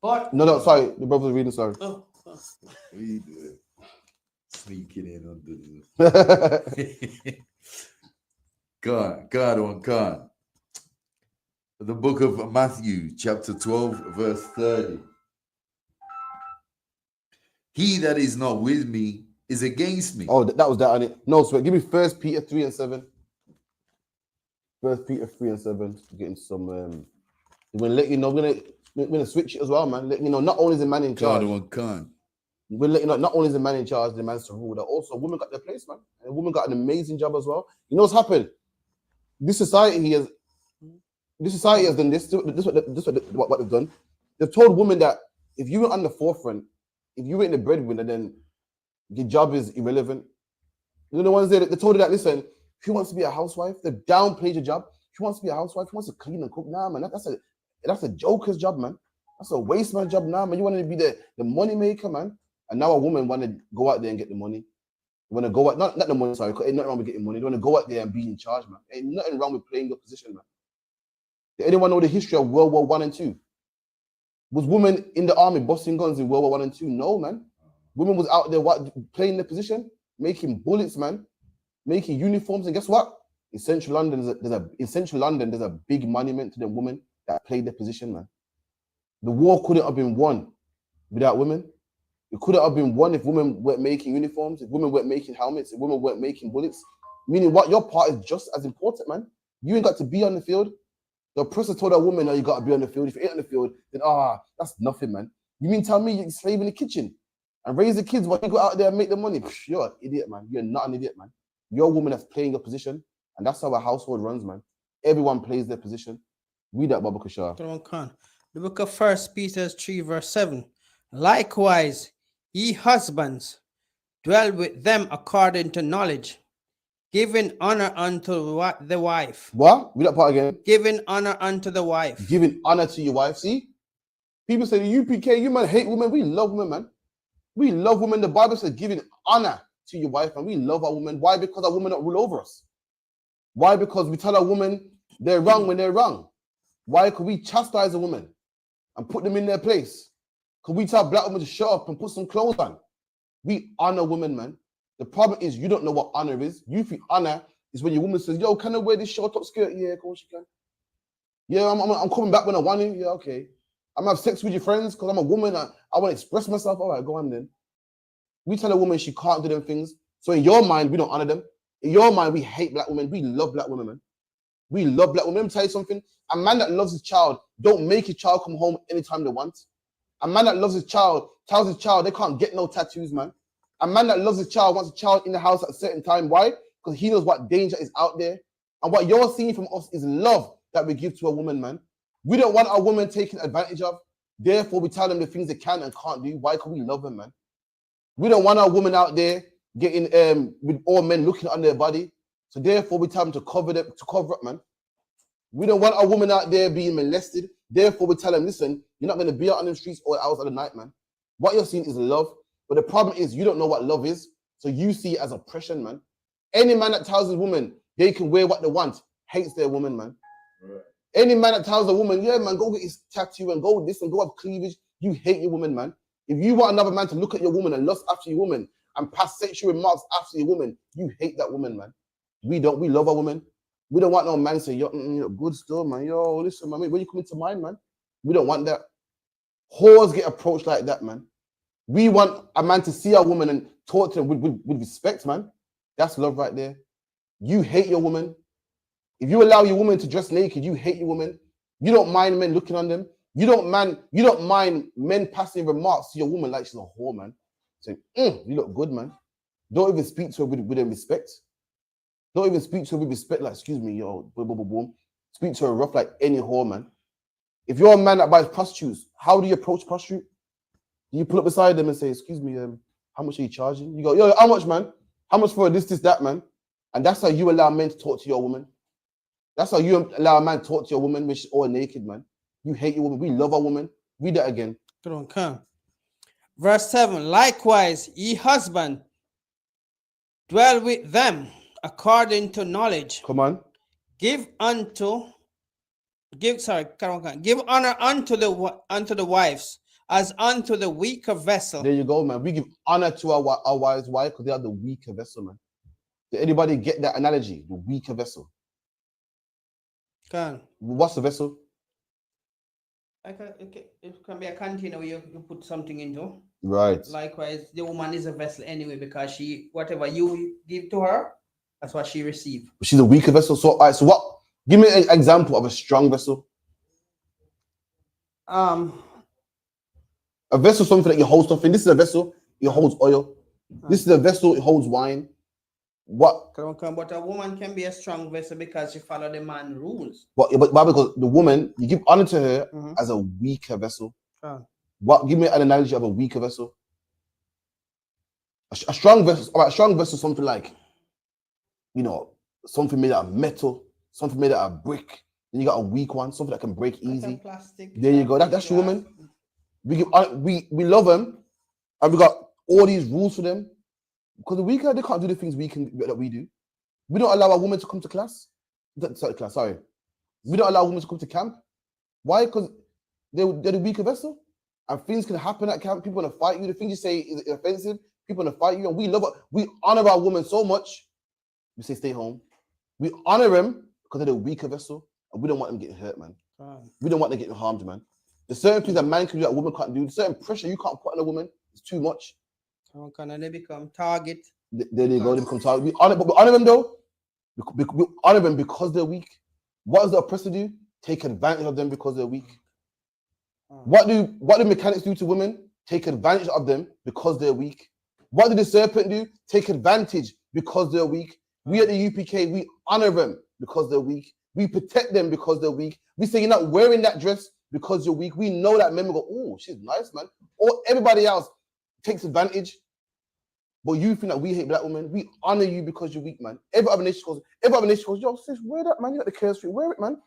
But no, sorry, the brother was reading. Sorry. Sneaking in under the God. The book of Matthew, chapter 12, verse 30. He that is not with me is against me. Oh, that was that on it. No, sweat. Give me 1 Peter 3 and 7. 1 Peter 3 and 7. Getting some. We're gonna let you know. We're gonna switch it as well, man. Let you know. Not only is the man in charge. We're letting you know. Not only is the man in charge, the man's to rule. That also women got their place, man. And the woman got an amazing job as well. You know what's happened? This society has done this. What they've done. They've told women that if you were on the forefront, if you were in the breadwinner, then your job is irrelevant. You know the ones there, they told her that, listen, she wants to be a housewife. They downplayed your job. She wants to be a housewife. She wants to clean and cook. Nah, man, that's a joker's job, man. That's a waste man job now, man. You want to be the money maker, man. And now a woman want to go out there and get the money. You want to go out, not the money, sorry, ain't nothing wrong with getting money. You want to go out there and be in charge, man. Ain't nothing wrong with playing your position, man. Did anyone know the history of World War I and II? Was women in the army busting guns in World War I and II? No, man. Women was out there playing their position, making bullets, man, making uniforms. And guess what? In central London, there's a big monument to the women that played their position, man. The war couldn't have been won without women. It couldn't have been won if women weren't making uniforms, if women weren't making helmets, if women weren't making bullets. Meaning what? Your part is just as important, man. You ain't got to be on the field. The oppressor told a woman, no, you got to be on the field. If you ain't on the field, then that's nothing, man. You mean tell me you're a slave in the kitchen and raise the kids while you go out there and make the money? You're an idiot, man. You're not an idiot, man. You're a woman that's playing your position, and that's how a household runs, man. Everyone plays their position. Read that, Baba Kashar. The book of 1 Peter 3, verse 7. Likewise, ye husbands, dwell with them according to knowledge, giving honor unto the wife. What? Read that part again. Giving honor unto the wife. Giving honor to your wife. See? People say the UPK, you man hate women. We love women, man. We love women. The Bible says giving honor to your wife, and we love our women. Why? Because our women don't rule over us. Why? Because we tell our women they're wrong when they're wrong. Why could we chastise a woman and put them in their place? Could we tell black women to shut up and put some clothes on? We honor women, man. The problem is you don't know what honor is. You think honor is when your woman says, yo, can I wear this short top skirt? Yeah, of course you can. Yeah, I'm coming back when I want to. Yeah, okay. I'm gonna have sex with your friends because I'm a woman. I want to express myself. All right, go on then. We tell a woman she can't do them things. So in your mind, we don't honor them. In your mind, we hate black women. We love black women, man. We love black women. Let me tell you something. A man that loves his child don't make his child come home anytime they want. A man that loves his child tells his child they can't get no tattoos, man. A man that loves his child wants a child in the house at a certain time. Why? Because he knows what danger is out there. And what you're seeing from us is love that we give to a woman, man. We don't want our woman taken advantage of. Therefore, we tell them the things they can and can't do. Why? Because we love them, man. We don't want our woman out there getting with all men looking on their body. So therefore, we tell them to cover up, man. We don't want our woman out there being molested. Therefore, we tell them, listen, you're not going to be out on the streets all hours of the night, man. What you're seeing is love. But the problem is you don't know what love is. So you see it as oppression, man. Any man that tells his woman they can wear what they want hates their woman, man. Right. Any man that tells a woman, yeah, man, go get his tattoo and go this and go have cleavage, you hate your woman, man. If you want another man to look at your woman and lust after your woman and pass sexual remarks after your woman, you hate that woman, man. We love our woman. We don't want no man to say, yo, you're good still, man. Yo, listen, man, when you come into mine, man, we don't want that. Whores get approached like that, man. We want a man to see a woman and talk to her with respect, man. That's love right there. You hate your woman. If you allow your woman to dress naked, you hate your woman. You don't mind men looking on them. You don't mind men passing remarks to your woman like she's a whore, man. Saying, you look good, man. Don't even speak to her with respect. Don't even speak to her with respect, like, excuse me, yo, boom, boom, boom, boom. Speak to her rough like any whore, man. If you're a man that buys prostitutes, how do you approach prostitute? Do you pull up beside them and say, excuse me, how much are you charging? You go, yo, how much, man? How much for this, that, man? And that's how you allow men to talk to your woman. That's how you allow a man to talk to your woman when she's all naked, man. You hate your woman. We love our woman. Read that again. Come. Verse 7. Likewise, ye husband, dwell with them according to knowledge. Come on. Give honor unto the wives as unto the weaker vessel. There you go, man. We give honor to our wives. Why? Because they are the weaker vessel, man. Did anybody get that analogy? The weaker vessel. What's the vessel? It can be a container where you put something into. Right. Likewise, the woman is a vessel anyway, because whatever you give to her, that's what she receives. She's a weaker vessel. So, all right, so what? Give me an example of a strong vessel. A vessel, something that you hold stuff in. This is a vessel, it holds oil. This is a vessel, it holds wine. What? But a woman can be a strong vessel because she follows the man's rules. But because the woman, you give honor to her as a weaker vessel. What? Give me an analogy of a weaker vessel. A strong vessel. All right, strong vessel, something like, something made out of metal, something made out of brick. Then you got a weak one, something that can break easy. Plastic, there you go. That's your woman. We love them, and we got all these rules for them. Because the weaker, they can't do the things that we do. We don't allow a woman to come to class. Sorry. We don't allow women to come to camp. Why? Because they're the weaker vessel. And things can happen at camp. People want to fight you. The things you say is offensive. People want to fight you. And we love it. We honor our women so much. We say stay home. We honor them because they're the weaker vessel. And we don't want them getting hurt, man. We don't want them getting harmed, man. There's certain things a man can do that a woman can't do. There's certain pressure you can't put on a woman. It's too much. They become target. There they go. They become target. We honor them though. We honor them because they're weak. What does the oppressor do? Take advantage of them because they're weak. What do mechanics do to women? Take advantage of them because they're weak. What did the serpent do? Take advantage because they're weak. We at the UPK, we honor them because they're weak. We protect them because they're weak. We say you're not wearing that dress because you're weak. We know that men will go, oh, she's nice, man. Or everybody else takes advantage. But you think that we hate black women. We honor you because you're weak, man. Every other nation goes, yo, sis, wear that, man. You got the chaos street. Wear it, man.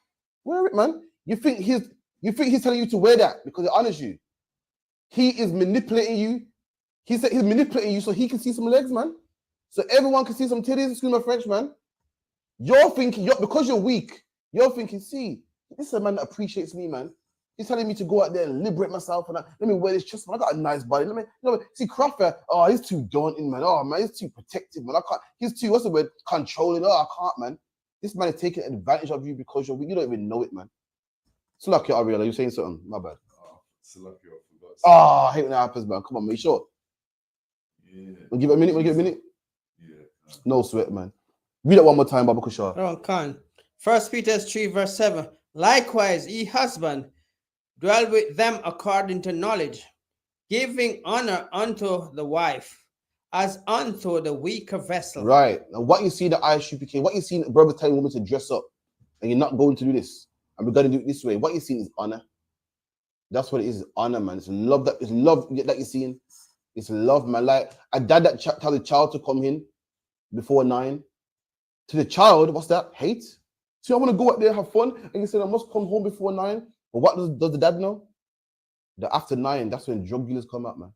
Wear it, man. You think he's telling you to wear that because it honors you. He is manipulating you. He's manipulating you so he can see some legs, man. So everyone can see some titties. Excuse my French, man. You're thinking, because you're weak, you're thinking, see, this is a man that appreciates me, man. He's telling me to go out there and liberate myself and let me wear this chest, man. I got a nice body. See Crawford. Oh, he's too daunting, man. Oh, man, he's too protective, man. I can't. He's too, what's the word? Controlling. Oh, I can't, man. This man is taking advantage of you because you're weak. You don't even know it, man. So lucky, Ariella, you're saying something. My bad. Oh, I hate when that happens, man. Come on, man. You sure? Yeah. We'll give it a minute. Yeah. No sweat, man. Read it one more time, Baba Kushar. Oh, can. 1 Peter 3, verse 7. Likewise, ye husband, dwell with them according to knowledge, giving honor unto the wife as unto the weaker vessel. Right. And what you see the ISUPK, what you see the brother telling women to dress up, and you're not going to do this, and we're going to do it this way. What you see is honor. That's what it is, honor, man. It's love that you're seeing. It's love, man. Like a dad that tell the child to come in before 9. To the child, what's that? Hate? See, I want to go out there, have fun, and you said I must come home before 9. But what does the dad know? That after 9, that's when drug dealers come out, man.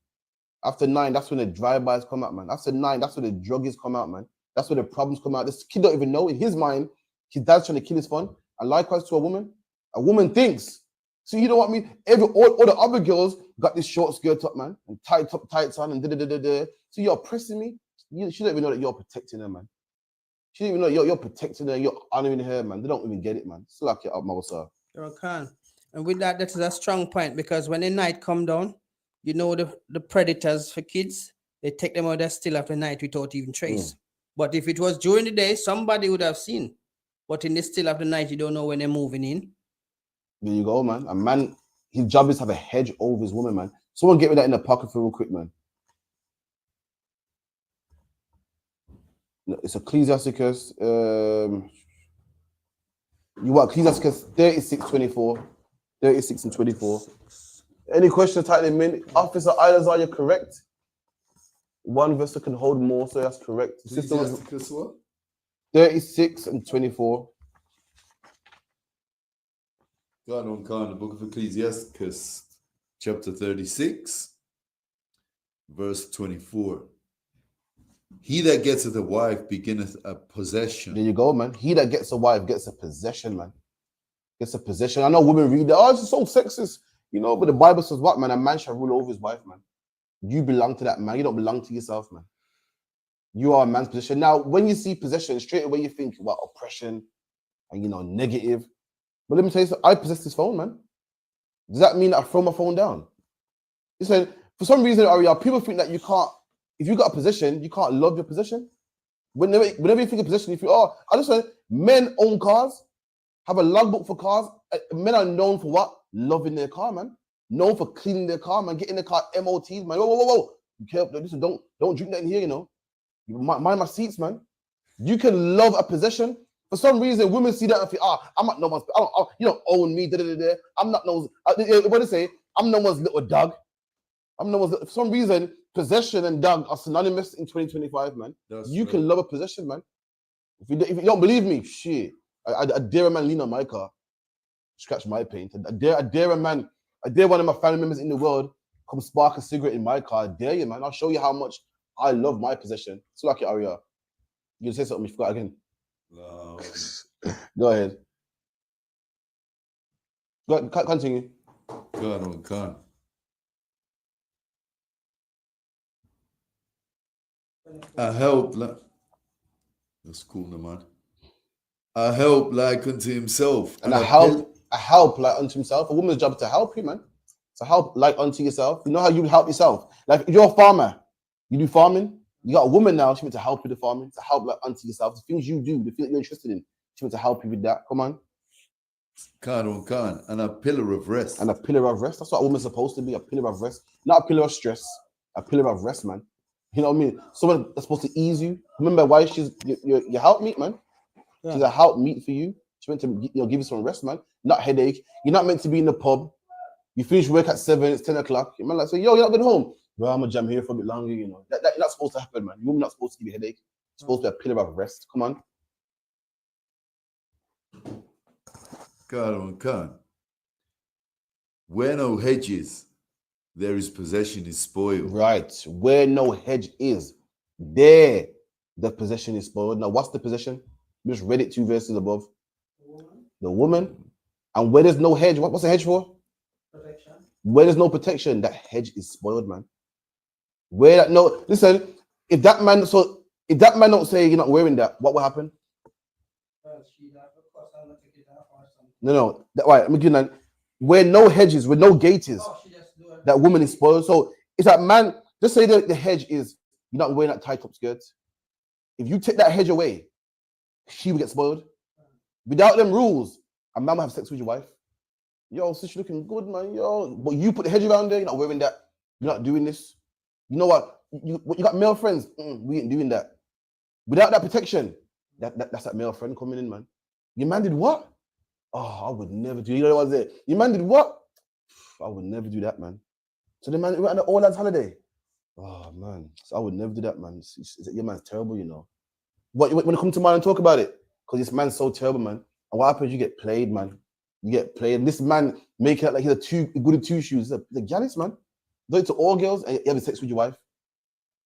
After 9, that's when the drive-bys come out, man. After 9, that's when the druggies come out, man. That's when the problems come out. This kid don't even know. In his mind, his dad's trying to kill his fun. And likewise to a woman thinks. So you know what I mean? All the other girls got this short skirt up, man, and tights on, and da-da-da-da-da. So you're oppressing me? She don't even know that you're protecting her, man. She don't even know you're protecting her, you're honoring her, man. They don't even get it, man. Slack it up, Mawasa. And with that is a strong point, because when the night come down, you know the predators for kids, they take them out there still after night without even trace. But if it was during the day, somebody would have seen. But in the still of the night, you don't know when they're moving in. There you go, man. A man, his job is to have a hedge over his woman, man. Someone get me that in the pocket for real quick, man. It's Ecclesiasticus. You want Ecclesiasticus 36:24. 36 and 24. Any questions, type them in. Officer Islands, are you correct? One vessel can hold more, so that's correct. Ecclesiasticus what? 36 and 24. God on the book of Ecclesiasticus, chapter 36, verse 24. He that getteth a wife beginneth a possession. There you go, man. He that gets a wife gets a possession, man. Gets a possession. I know women read that. Oh, it's so sexist. You know, but the Bible says what, man? A man shall rule over his wife, man. You belong to that man. You don't belong to yourself, man. You are a man's possession. Now, when you see possession, straight away you think about oppression and, you know, negative. But let me tell you something. I possess this phone, man. Does that mean that I throw my phone down? Listen, for some reason, Ariel, people think that you can't, if you got a position, you can't love your position. Whenever you think of position, you think, oh, I just said men own cars, have a logbook for cars. Men are known for what? Loving their car, man. Known for cleaning their car, man. Getting their car MOTs, man. Whoa. You careful. Listen, don't drink that in here, you know. Mind my seats, man. You can love a possession. For some reason, women see that and think, I'm not no one's, you don't own me, I'm not no, what do they say? I'm no one's little dog. I'm no one's, for some reason, possession and dog are synonymous in 2025, man. You can love a possession, man. If you don't believe me, shit. I dare a man lean on my car, scratch my paint. I dare a man, I dare one of my family members in the world come spark a cigarette in my car. I dare you, man. I'll show you how much I love my possession. It's like it, Aria. You say something, you forgot again. No. Go ahead. Continue. God. I help like that's cool, man. I help like unto himself. And I help like unto himself. A woman's job is to help you, man. To help like unto yourself. You know how you help yourself? Like if you're a farmer, you do farming. You got a woman now, she meant to help you with the farming, to help like unto yourself. The things you do, the things you're interested in, she meant to help you with that. Come on. Khan. And a pillar of rest. And a pillar of rest. That's what a woman's supposed to be, a pillar of rest. Not a pillar of stress, a pillar of rest, man. You know what I mean? Someone that's supposed to ease you. Remember why she's your helpmeet, man. Yeah. She's a helpmeet for you. She meant to give you some rest, man. Not headache. You're not meant to be in the pub. You finish work at 7, it's 10 o'clock. Your man like say, yo, you're not going home. Well, I'm gonna jam here for a bit longer, you know. That's not supposed to happen, man. You're not supposed to give you a headache. It's supposed to be a pillar of rest. Come on. Khan. Where no hedges, there is possession is spoiled. Right. Where no hedge is, there the possession is spoiled. Now, what's the possession? We just read it 2 verses above. The woman. And where there's no hedge, what's the hedge for? Protection. Where there's no protection, that hedge is spoiled, man. Listen, if that man don't say you're not wearing that, what will happen? No. Right, I'm giving that. Where no hedges, where no gate is, that woman is spoiled. So it's that man, just say that the hedge is you're not wearing that tight top skirt. If you take that hedge away, she will get spoiled. Without them rules, a man will have sex with your wife. Yo, sis, you're looking good, man. Yo, but you put the hedge around there, you're not wearing that. You're not doing this. You know what? You got male friends. We ain't doing that. Without that protection, that's that male friend coming in, man. Your man did what? Oh, I would never do. You know what I was there? Your man did what? I would never do that, man. So the man went on an all lads holiday. Oh man, so I would never do that, man. Your man's terrible, you know. When it comes to man and talk about it, because this man's so terrible, man. And what happens? You get played, man. You get played. And this man make it like he's good at 2 shoes. He's a Giannis, man. Do it to all girls and you have sex with your wife.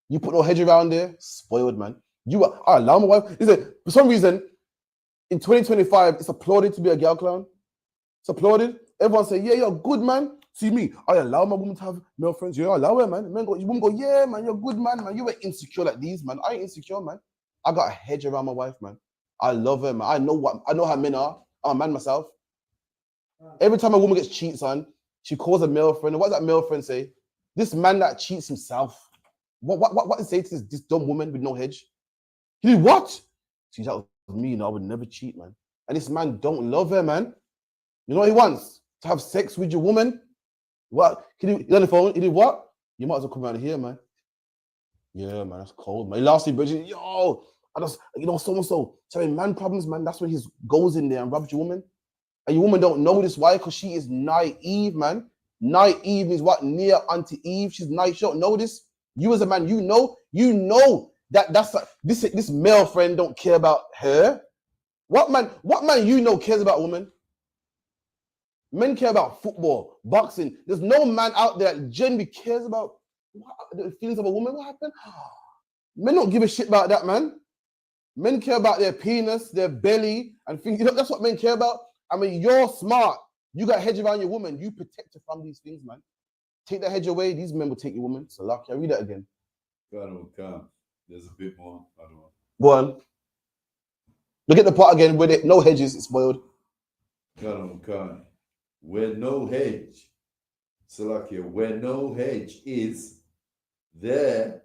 You put no hedge around there, spoiled, man. You are allow my wife. Listen, for some reason, in 2025, it's applauded to be a girl clown. It's applauded. Everyone say, yeah, you're good, man. See me, I allow my woman to have male friends. Yeah, I allow her, man. Woman go, yeah, man, you're good, man. You ain't insecure like these, man. I ain't insecure, man. I got a hedge around my wife, man. I love her, man. I know how men are. I'm a man myself. Every time a woman gets cheats on, she calls a male friend. And what does that male friend say? This man that cheats himself. What is say to this dumb woman with no hedge? He did what? See, that was me, you know, I would never cheat, man. And this man don't love her, man. You know what he wants? To have sex with your woman. What? He's on the phone. He did what? You might as well come around here, man. Yeah, man, that's cold, man. Last week, Bridget, yo, I just, so-and-so. Telling man problems, man. That's when he goes in there and robs your woman. And your woman don't know this. Why? Because she is naive, man. Naive means what? Near unto Eve. She's naive. She don't know this. You as a man, you know that's like, this male friend don't care about her. What man you know cares about women? Men care about football, boxing. There's no man out there that genuinely cares about the feelings of a woman. What happened? Men don't give a shit about that, man. Men care about their penis, their belly, and things. You know, that's what men care about. I mean, you're smart. You got a hedge around your woman. You protect her from these things, man. Take that hedge away. These men will take your woman. So lucky. I read that again. God. There's a bit more. I don't know. Go on. Look at the part again where no hedges. It's spoiled. God. Where no hedge, Salakia, where no hedge is, there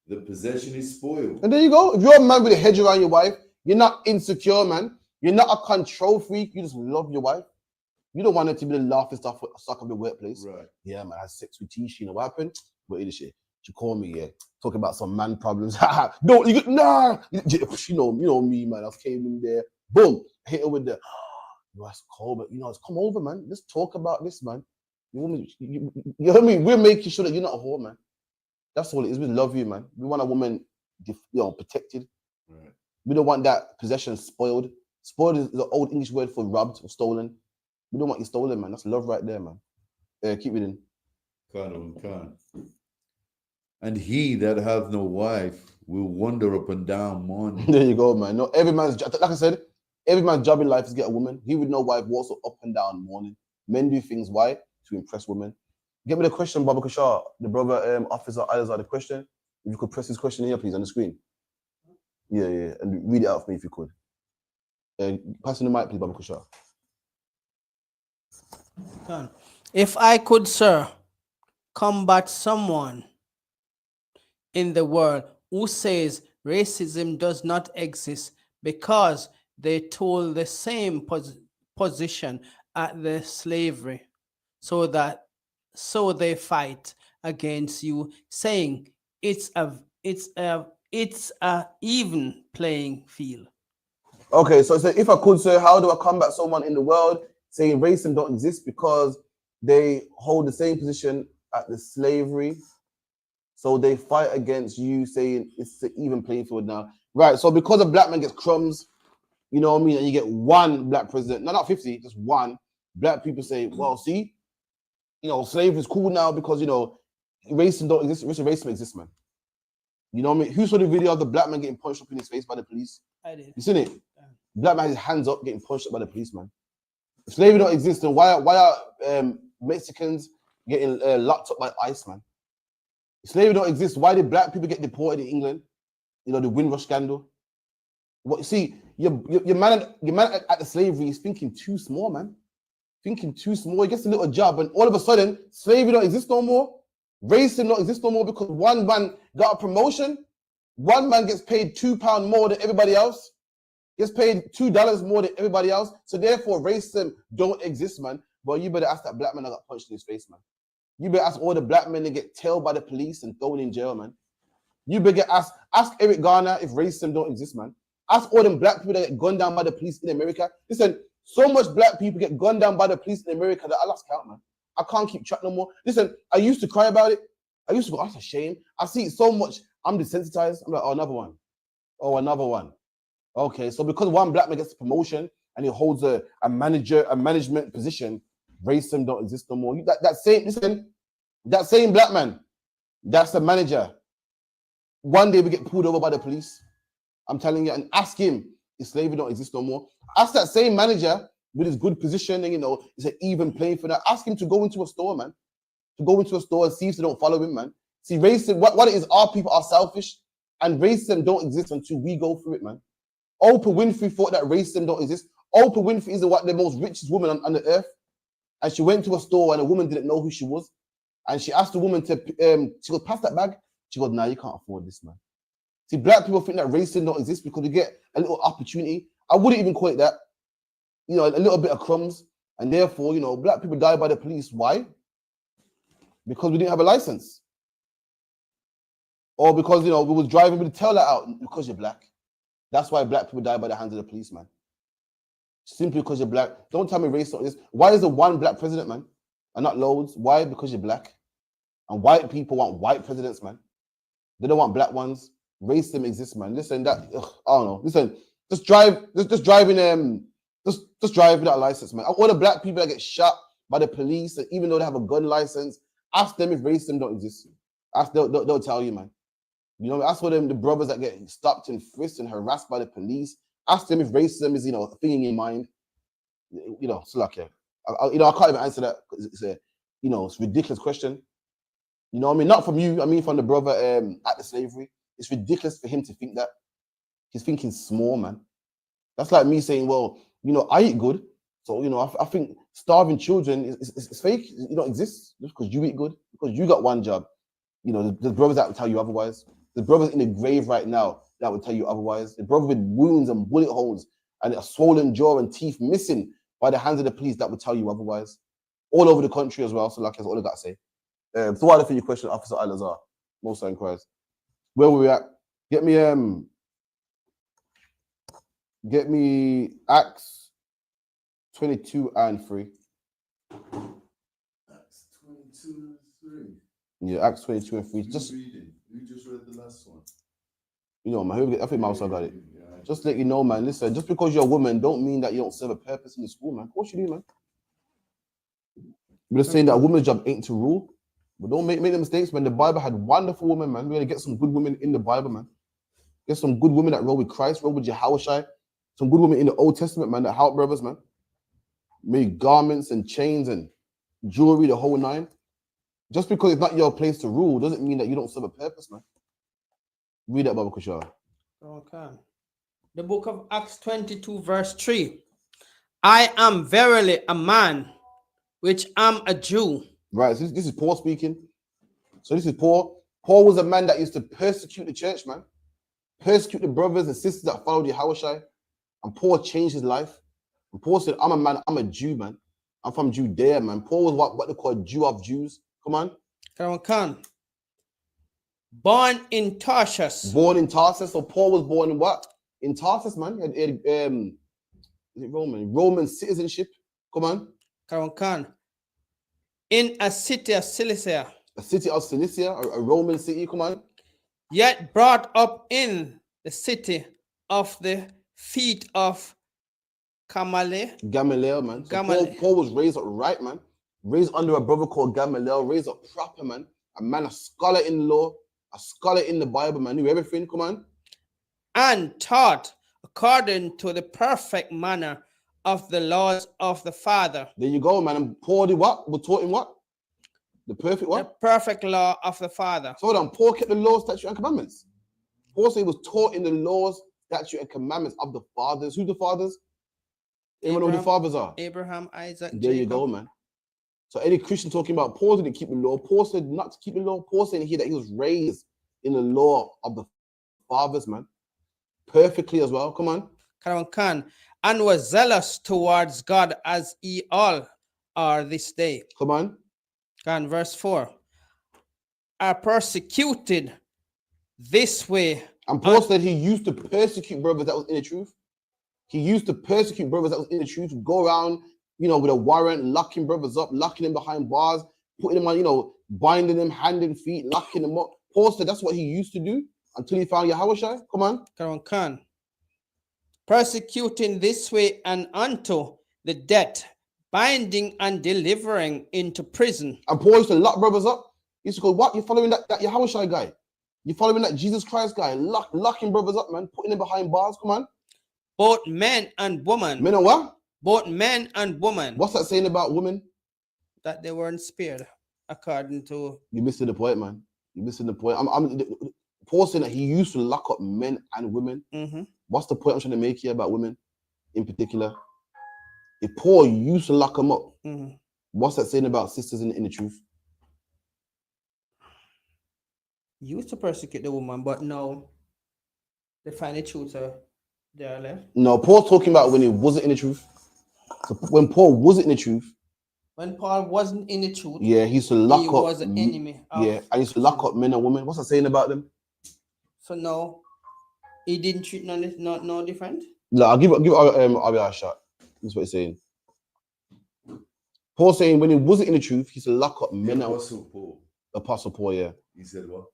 the possession is spoiled. And there you go. If you're a man with a hedge around your wife, you're not insecure, man. You're not a control freak. You just love your wife. You don't want her to be the laughing stock of the workplace. Right. Yeah, man, I had sex with T. You know what happened? What is this shit? She called me, yeah, talking about some man problems. Don't you nah. You know me, man. I came in there, boom, hit her with the. That's cold, but it's come over, man. Let's talk about this, man. You know what I mean? We're making sure that you're not a whore, man. That's all it is. We love you, man. We want a woman, protected. Right. We don't want that possession spoiled. Spoiled is the old English word for robbed or stolen. We don't want you stolen, man. That's love right there, man. Keep reading. Khan. And he that hath no wife will wander up and down morning. There you go, man. No, every man's like I said, every man's job in life is get a woman. He with no wife walks up and down morning. Men do things why? To impress women. Get me the question, Baba Kashar. The brother officer Alizar, the question. If you could press his question here, please, on the screen. Yeah. And read it out for me if you could. Passing the mic, please, Baba Kashar. If I could, sir, combat someone in the world who says racism does not exist because they told the same position at the slavery, so they fight against you, saying it's a even playing field. Okay, so if I could, sir, how do I combat someone in the world saying racism don't exist because they hold the same position at the slavery, so they fight against you, saying it's an even playing field now? Right, so because a black man gets crumbs, you know what I mean, and you get one black president, no, not 50, just one, black people say, well, see, slavery is cool now because, racism don't exist. Racism exists, man. You know what I mean? Who saw the video of the black man getting punched up in his face by the police? I did. You seen it? Black man has his hands up getting punched up by the policeman. If slavery don't exist, then why are Mexicans getting locked up by ICE, man? If slavery don't exist, why did black people get deported in England? The Windrush scandal. What you see, your man at the slavery is thinking too small, man. Thinking too small. He gets a little job, and all of a sudden, slavery don't exist no more. Racism don't exist no more because one man got a promotion. One man gets paid £2 more than everybody else. Gets paid $2 more than everybody else. So therefore, racism don't exist, man. But you better ask that black man that got punched in his face, man. You better ask all the black men that get tailed by the police and thrown in jail, man. You better ask Eric Garner if racism don't exist, man. Ask all them black people that get gunned down by the police in America. Listen, so much black people get gunned down by the police in America that I lost count, man. I can't keep track no more. Listen, I used to cry about it. I used to go, that's a shame. I see it so much. I'm desensitized. I'm like, oh, another one. Oh, another one. Okay, so because one black man gets a promotion and he holds a management position, racism don't exist no more. That same black man, that's the manager. One day we get pulled over by the police. I'm telling you, and ask him if slavery don't exist no more. Ask that same manager with his good position and it's an even playing for that. Ask him to go into a store, man. To go into a store and see if they don't follow him, man. See, racism, what it is, our people are selfish, and racism don't exist until we go through it, man. Oprah Winfrey thought that racism don't exist. Oprah Winfrey is the most richest woman on the earth. And she went to a store and a woman didn't know who she was. And she asked the woman she goes, pass that bag. She goes, nah, you can't afford this, man. See, black people think that racism don't exist because we get a little opportunity. I wouldn't even call it that. A little bit of crumbs. And therefore, black people die by the police. Why? Because we didn't have a license. Or because, we was driving with the tail light out because you're black. That's why black people die by the hands of the police, man. Simply because you're black. Don't tell me race not this. Why is there one black president, man? And not loads? Why? Because you're black. And white people want white presidents, man. They don't want black ones. Racism exists, man. Listen, I don't know. Listen, just drive without a license, man. All the black people that get shot by the police, and even though they have a gun license, ask them if racism don't exist. They'll tell you, man. You know, ask for them, the brothers that get stopped and frisked and harassed by the police. Ask them if racism is, a thing in your mind. It's like, I can't even answer that because it's a, it's a ridiculous question. You know what I mean? Not from you. I mean, from the brother at the slavery. It's ridiculous for him to think that. He's thinking small, man. That's like me saying, well, I eat good. So, I think starving children is fake. It don't exist just because you eat good, because you got one job. There's brothers that will tell you otherwise. There's brothers in the grave right now that will tell you otherwise. The brother with wounds and bullet holes and a swollen jaw and teeth missing by the hands of the police that will tell you otherwise. All over the country as well. So like, that's all I got to say. So what for your question, Officer Al-Azhar? Most inquiries. Where were we at? Get me Acts 22 and 3. Acts 22 and 3. Yeah, Acts 22 and 3. Just reading. You just read the last one. Man, I think Mouse got it. Yeah. Just let you know, man. Listen, just because you're a woman don't mean that you don't serve a purpose in the school, man. Of course you do, man. We're just saying that a woman's job ain't to rule. But don't make the mistakes, man. The Bible had wonderful women, man. We're gonna get some good women in the Bible, man. Get some good women that roll with Christ, roll with Yahushua. Some good women in the Old Testament, man, that help brothers, man. Made garments and chains and jewelry, the whole nine. Just because it's not your place to rule doesn't mean that you don't serve a purpose, man. Read that, Baba Kushar. Okay. The book of Acts 22, verse 3. I am verily a man, which am a Jew. Right, so this is Paul speaking. So this is Paul. Paul was a man that used to persecute the church, man. Persecute the brothers and sisters that followed Yahushua. And Paul changed his life. And Paul said, I'm a man, I'm a Jew, man. I'm from Judea, man. Paul was what they call Jew of Jews. Come on. Come on. Born in Tarsus. Born in Tarsus. So Paul was born in what? In Tarsus, man. He had, is it Roman? Roman citizenship. Come on. Come on. In a city of Cilicia. A city of Cilicia, a Roman city, come on. Yet brought up in the city of the feet of Gamaliel, man. So Paul was raised up right, man. Raised under a brother called Gamaliel, raised up proper, man. A man, a scholar in the law, a scholar in the Bible, man. Knew everything, come on. And taught according to the perfect manner of the laws of the Father. There you go, man. And Paul did what? Was taught him what? The perfect what? The perfect law of the Father. So then Paul kept the laws, statutes, and commandments. Paul said he was taught in the laws, statutes, and commandments of the fathers. Who's the fathers? Anyone know who the fathers are? Abraham, Isaac, there Jacob. You go, man. So any Christian talking about Paul didn't keep the law. Paul said not to keep the law. Paul saying here that he was raised in the law of the fathers, man. Perfectly as well. Come on. And was zealous towards God as ye all are this day. Come on. And verse 4. Are persecuted this way. And Paul said he used to persecute brothers that was in the truth. He used to persecute brothers that was in the truth, go around, with a warrant, locking brothers up, locking them behind bars, putting them on, binding them hand and feet, locking them up. Paul said that's what he used to do until he found Yahushua. Come on. Persecuting this way and unto the death, binding and delivering into prison. And Paul used to lock brothers up. He used to go, what? You're following that Yahushua guy? You're following that Jesus Christ guy? Locking brothers up, man. Putting them behind bars. Come on. Both men and women. Men and what? Both men and women. What's that saying about women? That they weren't spared, according to... You're missing the point, man. You're missing the point. Paul saying that he used to lock up men and women. Mm-hmm. What's the point I'm trying to make here about women in particular? If Paul used to lock them up, what's that saying about sisters in the truth? Used to persecute the woman, but now they find the truth, they are left. No, Paul's talking about when he wasn't in the truth. So when Paul wasn't in the truth. When Paul wasn't in the truth. Yeah, he used to lock up. He was an enemy. Yeah, I used to lock up men and women. What's that saying about them? So no, he didn't treat no different. No, I'll give Ari a shot. That's what he's saying. Paul saying when he wasn't in the truth, he said lock up men. Apostle Paul. Apostle Paul, yeah. He said what?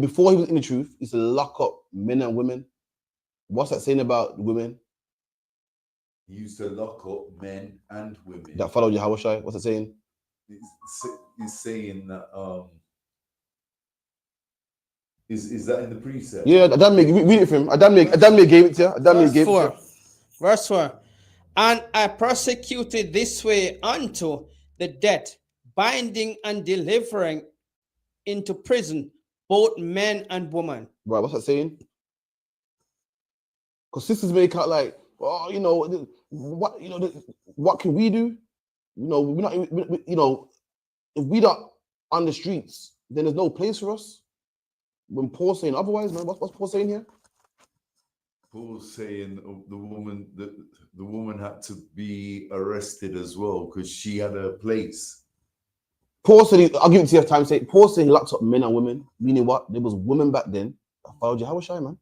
Before he was in the truth, he said lock up men and women. What's that saying about women? He used to lock up men and women. That followed Yahweh. What's it saying? He's saying that is that in the precept? Yeah, Adame, read it for him. Adame gave it to you. Adame gave it to you. Verse 4. And I persecuted this way unto the death, binding and delivering into prison both men and women. Right, what's that saying? Because sisters make out like, oh, you know, what can we do? You know, we're not, you know, if we don't on the streets, then there's no place for us. When Paul's saying otherwise, man, what's Paul saying here? Paul's saying the woman had to be arrested as well because she had a place. Paul said, I'll give it to you time. Paul said he locked up men and women, meaning what? There was women back then that followed Yahweh, man.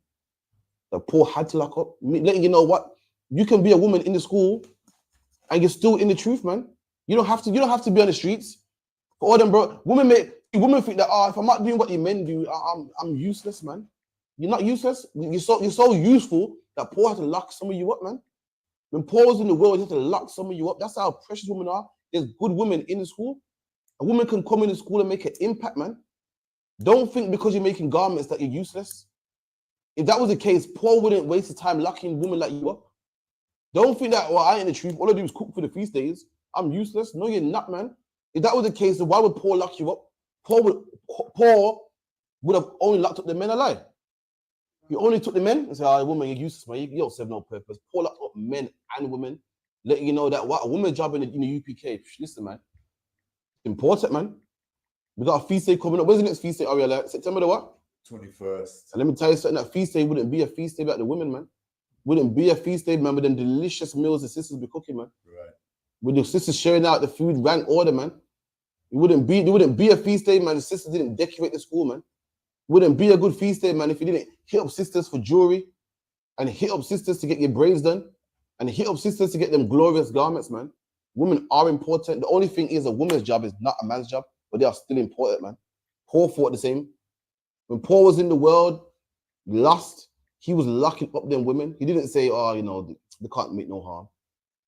That Paul had to lock up, letting you know what? You can be a woman in the school and you're still in the truth, man. You don't have to be on the streets. For all them, bro, women think that, if I'm not doing what you men do, I'm useless, man. You're not useless. You're so useful that Paul had to lock some of you up, man. When Paul was in the world, he had to lock some of you up. That's how precious women are. There's good women in the school. A woman can come in the school and make an impact, man. Don't think because you're making garments that you're useless. If that was the case, Paul wouldn't waste his time locking women like you up. Don't think that, I ain't the truth. All I do is cook for the feast days. I'm useless. No, you're not, man. If that was the case, then why would Paul lock you up? Paul would have only locked up the men alive. He only took the men and said, woman, you're useless, man. You don't serve no purpose. Paul locked up men and women, letting you know that what a woman's job in the UPK. Listen, man. It's important, man. We got a feast day coming up. When's the next feast day, Ariella? September the what? 21st. And let me tell you something, that feast day wouldn't be a feast day like the women, man. Wouldn't be a feast day, man, with them delicious meals the sisters be cooking, man. Right. With the sisters sharing out the food, rank order, man. It wouldn't be a feast day, man. The sisters didn't decorate the school, man. It wouldn't be a good feast day, man, if you didn't hit up sisters for jewelry and hit up sisters to get your braids done and hit up sisters to get them glorious garments, man. Women are important. The only thing is a woman's job is not a man's job, but they are still important, man. Paul thought the same. When Paul was in the world, lost, he was locking up them women. He didn't say, they can't make no harm.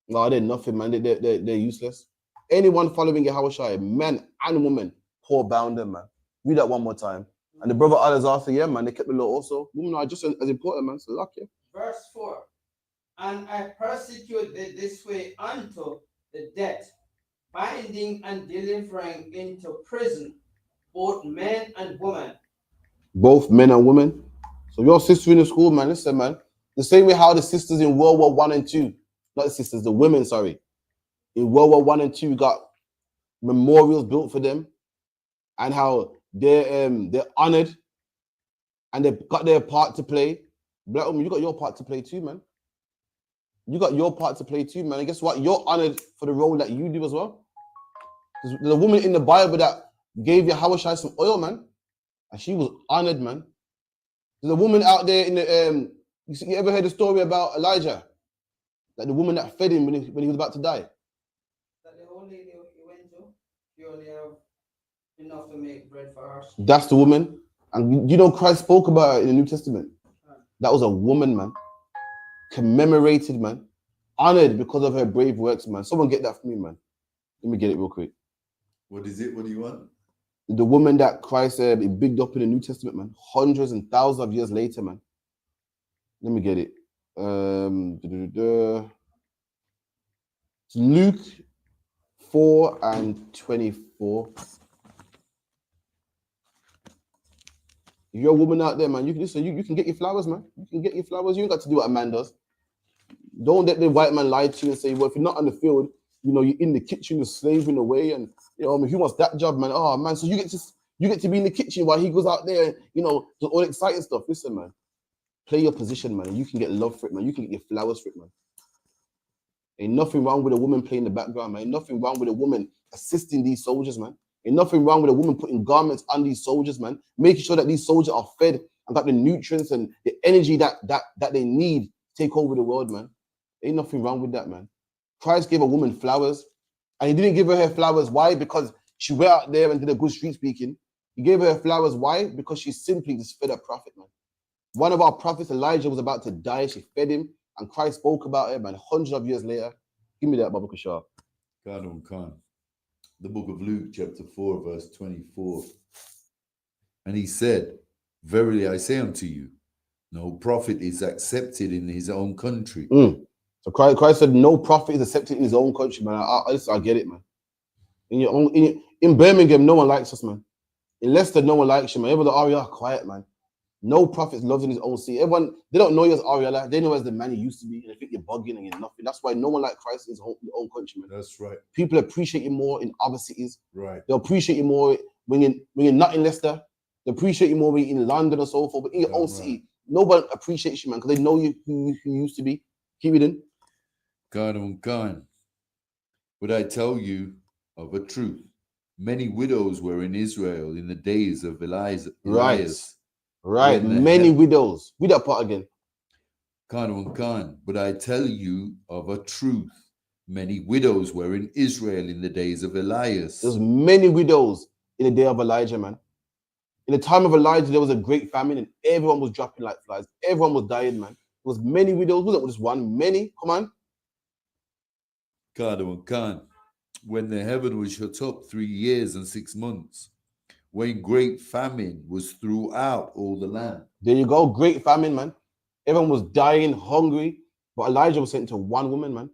No, they're nothing, man. They're useless. Anyone following Yahweh, man and woman, Paul bound them, man. Read that one more time. And the brother others after, yeah, man, they kept the law also. Women are just as important, man. So lock you. Verse 4. And I persecute this way unto the death, binding and delivering into prison both men and women. Both men and women. So your sister in the school, man, listen, man. The same way how the sisters in World War I and II, not the sisters, the women, sorry. In World War I and II, got memorials built for them, and how they're honored, and they've got their part to play. Black woman, you got your part to play too, man. You got your part to play too, man. And guess what? You're honored for the role that you do as well. There's a woman in the Bible that gave Yahweh some oil, man, and she was honored, man. There's a woman out there in the you ever heard the story about Elijah? Like the woman that fed him when he was about to die. That the whole lady he went to, she only have enough to make bread for her. That's the woman. And you know Christ spoke about her in the New Testament. That was a woman, man. Commemorated, man. Honored because of her brave works, man. Someone get that for me, man. Let me get it real quick. What is it? What do you want? The woman that Christ bigged up in the New Testament, man. Hundreds and thousands of years later, man. Let me get it. It's Luke 4:24. If you're a woman out there, man, you can listen. You can get your flowers, man. You can get your flowers. You ain't got to do what a man does. Don't let the white man lie to you and say, well, if you're not on the field, you're in the kitchen, you're slaving away, and he wants that job, man. Oh man, so you get to be in the kitchen while he goes out there, does all exciting stuff. Listen, man. Play your position, man, and you can get love for it, man. You can get your flowers for it, man. Ain't nothing wrong with a woman playing the background, man. Ain't nothing wrong with a woman assisting these soldiers, man. Ain't nothing wrong with a woman putting garments on these soldiers, man. Making sure that these soldiers are fed and got the nutrients and the energy that they need to take over the world, man. Ain't nothing wrong with that, man. Christ gave a woman flowers, and he didn't give her flowers. Why? Because she went out there and did a good street speaking. He gave her flowers. Why? Because she simply just fed a prophet, man. One of our prophets, Elijah, was about to die. She fed him, and Christ spoke about him. And hundreds of years later, give me that, Baba Kashar. Khan. The book of Luke, chapter 4, verse 24. And he said, verily I say unto you, no prophet is accepted in his own country. So Christ said, no prophet is accepted in his own country, man. I get it, man. In Birmingham, no one likes us, man. In Leicester, no one likes you, man. Even the Ariel, quiet, man. No prophet loves in his own city. Everyone, they don't know you as Ariella. They know as the man you used to be. And they think you're bugging and you're nothing. That's why no one like Christ in his own country, man. That's right. People appreciate you more in other cities. Right. They'll appreciate you more when you're not in Leicester. They appreciate you more when you're in London or so forth. But in your own city, nobody appreciates you, man, because they know you who you used to be. Keep it in. Khan. But I tell you of a truth. Many widows were in Israel in the days of Elias. Right. Many widows. Read that part again. Khan. But I tell you of a truth. Many widows were in Israel in the days of Elias. There's many widows in the day of Elijah, man. In the time of Elijah, there was a great famine and everyone was dropping like flies. Everyone was dying, man. There was many widows. Wasn't just one? Many. Come on. Khan. When the heaven was shut up 3 years and 6 months, when great famine was throughout all the land. There you go. Great famine, man. Everyone was dying, hungry. But Elijah was sent to one woman, man.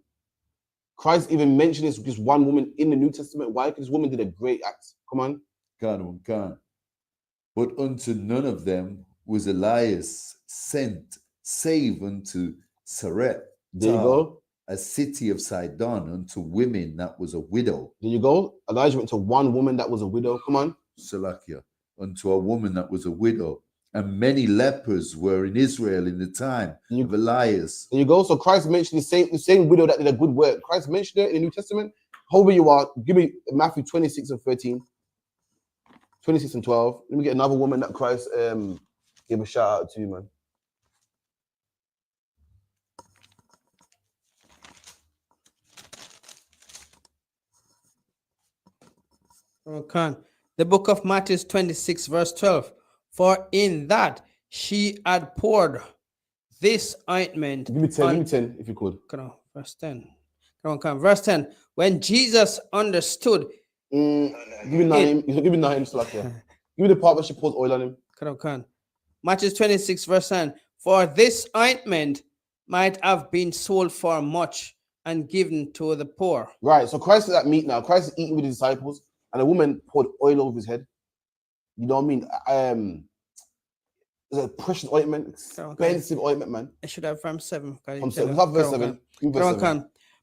Christ even mentioned this one woman in the New Testament. Why? Because this woman did a great act. Come on. Khan. But unto none of them was Elias sent, save unto Sarepta. There you go. A city of Sidon, unto women that was a widow. There you go. Elijah went to one woman that was a widow. Come on. Salakia. Unto a woman that was a widow. And many lepers were in Israel in the time of Elias. There you go. So Christ mentioned the same widow that did a good work. Christ mentioned it in the New Testament. However you are, give me Matthew 26 and 13. 26 and 12. Let me get another woman that Christ gave a shout out to, man. Okay. The book of Matthew 26, verse 12. For in that she had poured this ointment. Give me 10 if you could. Come on, verse 10. Come on. Verse 10. When Jesus understood. Give me 9. Give me 9. Like, yeah. Give me the part where she pours oil on him. Come on. Matthew 26, verse 10. For this ointment might have been sold for much and given to the poor. Right. So Christ is at meat now. Christ is eating with his disciples. And a woman poured oil over his head. You know what I mean? It's a precious ointment, expensive ointment, man. I should have from 7. From 7. Have verse 7.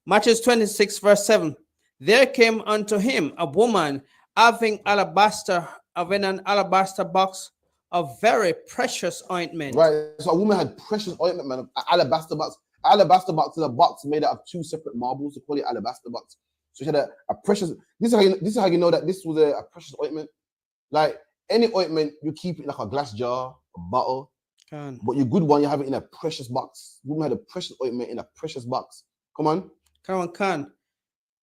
Matthew 26, verse 7. There came unto him a woman having an alabaster box of very precious ointment. Right. So a woman had precious ointment, man. An alabaster box. Alabaster box is a box made out of 2 separate marbles. They call it alabaster box. So she had a precious. This is how you know that this was a precious ointment. Like any ointment, you keep it in like a glass jar, a bottle. But your good one, you have it in a precious box. You had a precious ointment in a precious box. Come on.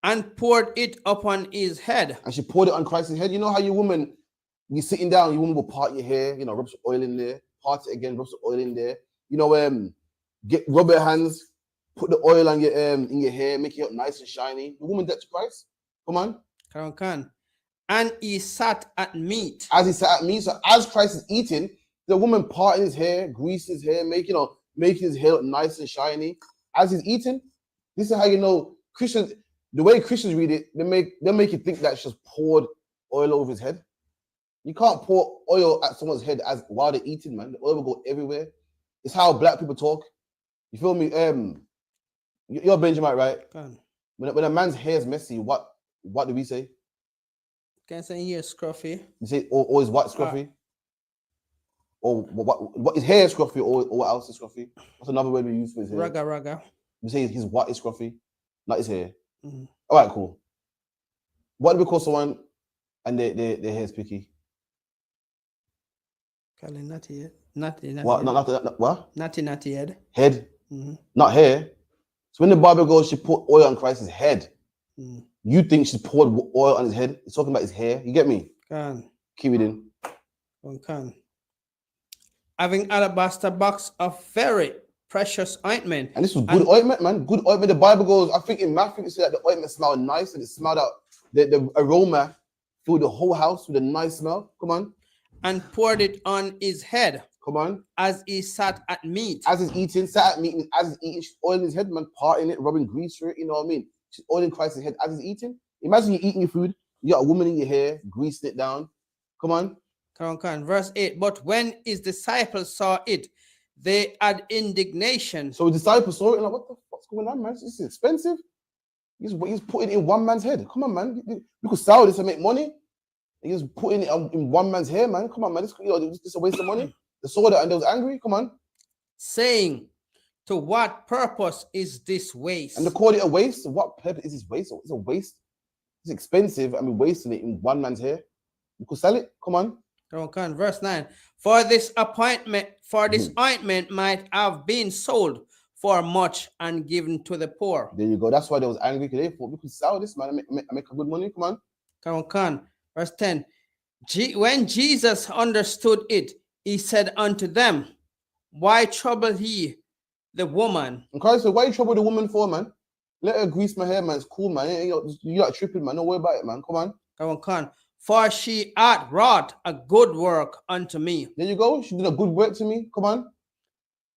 And poured it upon his head. And she poured it on Christ's head. You know how your woman, you're sitting down, your woman will part your hair, rub some oil in there, part it again, rub some oil in there. Rub your hands, put the oil on your in your hair, make it up nice and shiny. The woman did to Christ. Come on. And he sat at meat. As he sat at meat, so as Christ is eating, the woman parting his hair, greasing his hair, making his hair look nice and shiny. As he's eating, this is how you know Christians. The way Christians read it, they make you think that she just poured oil over his head. You can't pour oil at someone's head while they're eating, man. The oil will go everywhere. It's how black people talk. You feel me? You're Benjamin, right? When a man's hair is messy, what do we say? Can I say here scruffy? You say, or is what scruffy? Or what is hair scruffy, or what else is scruffy? What's another word we use for his hair? Raga. We say his what is scruffy, not his hair. Mm-hmm. All right, cool. What do we call someone and their hair is picky? Natty. What? Not what? Natty head. Head? Mm-hmm. Not hair. So when the Bible goes, she put oil on Christ's head. You think she poured oil on his head? It's talking about his hair. You get me? Can. Keep it in. One can. Having alabaster box of very precious ointment. And this was good ointment, man. Good ointment. The Bible goes, I think in Matthew, it said that the ointment smelled nice and it smelled out the aroma through the whole house with a nice smell. Come on. And poured it on his head. Come on. As he sat at meat. As he's eating, sat at meat, as he's eating, she's oiling his head, man, parting it, rubbing grease through it, you know what I mean? She's oiling Christ's head as he's eating. Imagine you're eating your food, you got a woman in your hair, greasing it down. Come on. Come on. Verse 8. But when his disciples saw it, they had indignation. So his disciples saw it and like, what the fuck's going on, man? This is expensive. He's putting it in one man's head. Come on, man. You could sell this and make money. He's putting it in one man's hair, man. Come on, man. This is a waste of money. They saw that and they was angry. Come on. Saying, to what purpose is this waste? And they called it a waste. What purpose is this waste? It's a waste. It's expensive. I mean, wasting it in one man's hair. You could sell it. Come on. Come on. Verse 9. For this ointment might have been sold for much and given to the poor. There you go. That's why they was angry, because they thought we could sell this, man, and make a good money. Come on. Come on. Verse 10. When Jesus understood it, he said unto them, why trouble ye the woman? And Christ said, why you trouble the woman for, man? Let her grease my hair, man. It's cool, man. You got tripping, man. Don't worry about it, man. Come on. Come on. For she hath wrought a good work unto me. There you go. She did a good work to me. Come on.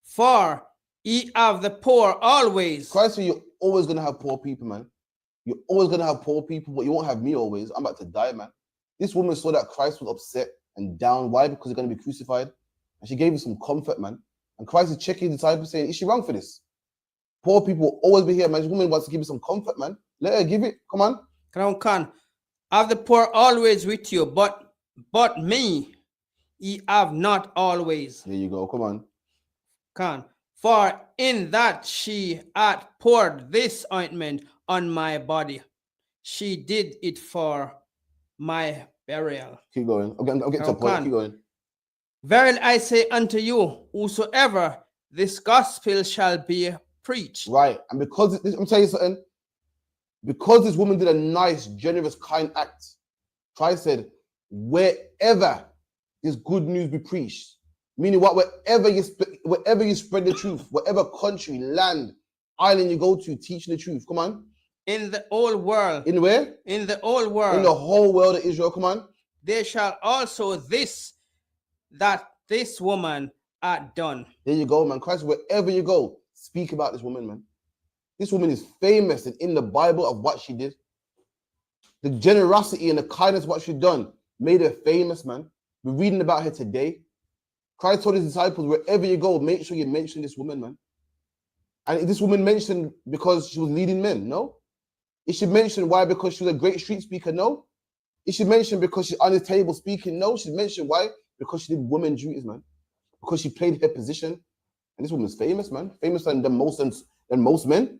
For ye have the poor always. Christ said, you're always going to have poor people, man. You're always going to have poor people, but you won't have me always. I'm about to die, man. This woman saw that Christ was upset and down. Why? Because he's going to be crucified. And she gave him some comfort, man. And Christ is checking his disciples saying, is she wrong for this? Poor people will always be here, man. This woman wants to give you some comfort, man. Let her give it. Come on. Come on. Have the poor always with you, but me ye have not always. There you go. Come on. Come. For in that she hath poured this ointment on my body, she did it for my burial. Keep going. I'll get to the point. Keep going. Verily I say unto you, whosoever this gospel shall be preached. Right. And because I'm telling you something, because this woman did a nice, generous, kind act, Christ said, wherever this good news be preached, meaning what? Wherever you spread the truth, whatever country, land, island you go to, teaching the truth. Come on. In the whole world. In where? In the whole world. In the whole world of Israel. Come on. There shall also this woman hath done. There you go, man. Christ, wherever you go, speak about this woman, man. This woman is famous and in the Bible of what she did. The generosity and the kindness of what she done made her famous, man. We're reading about her today. Christ told his disciples, wherever you go, make sure you mention this woman, man. And this woman mentioned because she was leading men? No. It should mention why? Because she was a great street speaker? No. It should mention because she's on the table speaking? No. It should mention why? Because she did women duties, man. Because she played her position. And this woman's famous, man. Famous than most men.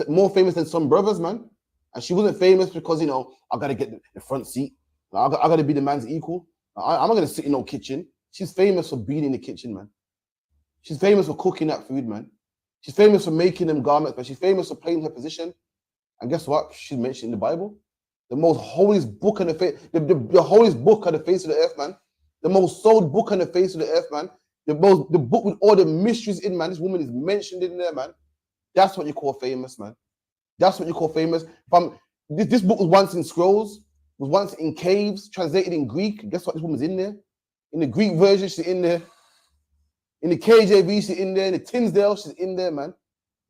More famous than some brothers, man. And she wasn't famous because, I got to get the front seat. I got to be the man's equal. I'm not going to sit in no kitchen. She's famous for being in the kitchen, man. She's famous for cooking that food, man. She's famous for making them garments, but she's famous for playing her position. And guess what? She's mentioned in the Bible. The most holiest book on the face, the holiest book on the face of the earth, man. The most sold book on the face of the earth, man. The book with all the mysteries in, man. This woman is mentioned in there, man. That's what you call famous, man. That's what you call famous. This book was once in scrolls, was once in caves, translated in Greek. Guess what? This woman's in there. In the Greek version, she's in there. In the KJV, she's in there. In the Tinsdale, she's in there, man.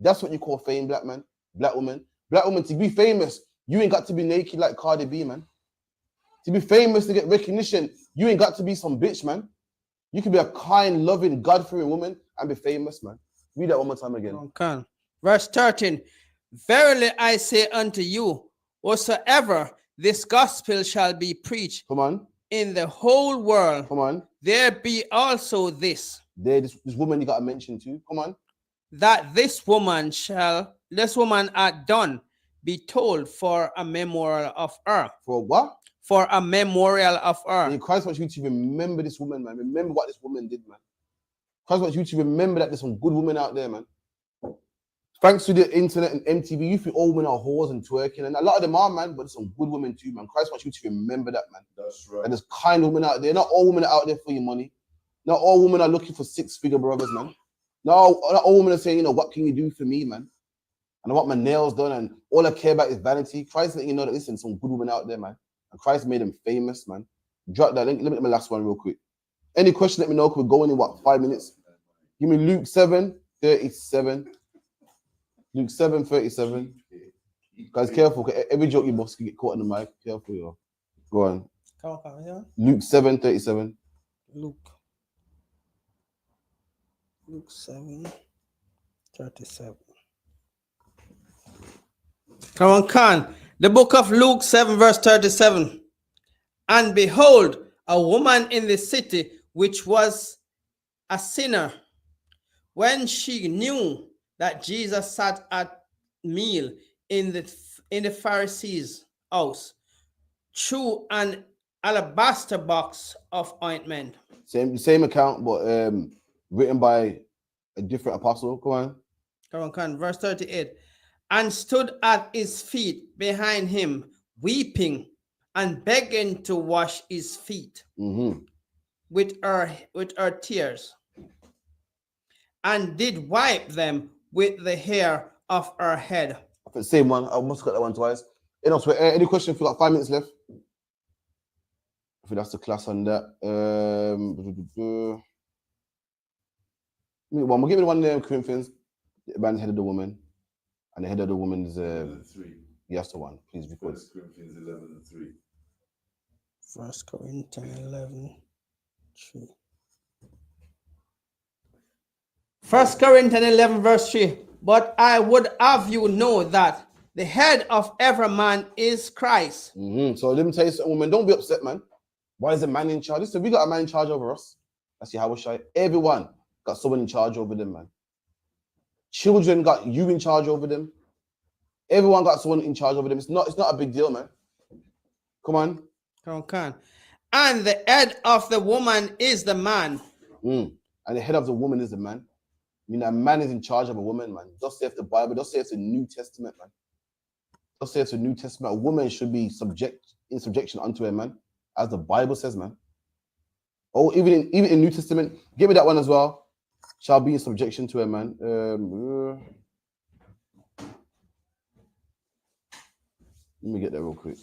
That's what you call fame, black man, black woman. Black woman, to be famous, you ain't got to be naked like Cardi B, man. To be famous, to get recognition, you ain't got to be some bitch, man. You can be a kind, loving, God-fearing woman and be famous, man. Read that one more time again. Okay. Verse 13. Verily I say unto you, whatsoever this gospel shall be preached, come on, in the whole world, come on, there be also this. This woman you got to mention too. Come on. That this woman hath done, be told for a memorial of her. For what? For a memorial of her. And Christ wants you to remember this woman, man. Remember what this woman did, man. Christ wants you to remember that there's some good women out there, man. Thanks to the internet and MTV, you think all women are whores and twerking, and a lot of them are, man, but there's some good women too, man. Christ wants you to remember that, man. That's right. And there's kind women out there. Not all women are out there for your money. Not all women are looking for six-figure brothers, man. Not all women are saying, you know, what can you do for me, man? And I want my nails done, and all I care about is vanity. Christ let you know that, listen, some good women out there, man. And Christ made them famous, man. Drop that. Let me get my last one real quick. Any question, let me know, because we're going in, what, 5 minutes? Give me Luke 7:37. Luke 7:37. Guys, careful. Every joke you boss can get caught in the mic. Careful, yo. Go on. Come yeah. Luke 7:37. Luke 7:37. Come on, Khan. The book of Luke 7 verse 37. And behold, a woman in the city which was a sinner, when she knew that Jesus sat at meal in the Pharisee's house, threw an alabaster box of ointment. Same account, but written by a different apostle. Come on. Come on, verse 38. And stood at his feet behind him, weeping and begging to wash his feet with her tears, and did wipe them with the hair of her head. Same one. I must have got that one twice. Any question? If you got 5 minutes left, I think that's the class on that. We'll give me the one there, Corinthians. The man's head of the woman, and the head of the woman is 3. Yes, the one. Please record. 1 Corinthians 11:3. 1 Corinthians 11:3. 1 Corinthians 11 verse 3. But I would have you know that the head of every man is Christ. So let me tell you something, woman. Don't be upset, man. Why is a man in charge? Listen, we got a man in charge over us. That's how shy. Everyone got someone in charge over them, man. Children got you in charge over them. Everyone got someone in charge over them. It's not a big deal, man. Come on. And the head of the woman is the man. And the head of the woman is the man. I mean, a man is in charge of a woman, man. Just say it's the Bible. Just say it's the New Testament, man. Just say it's the New Testament. A woman should be in subjection unto a man, as the Bible says, man. Oh, even in New Testament, give me that one as well. Shall be in subjection to a man. Let me get that real quick.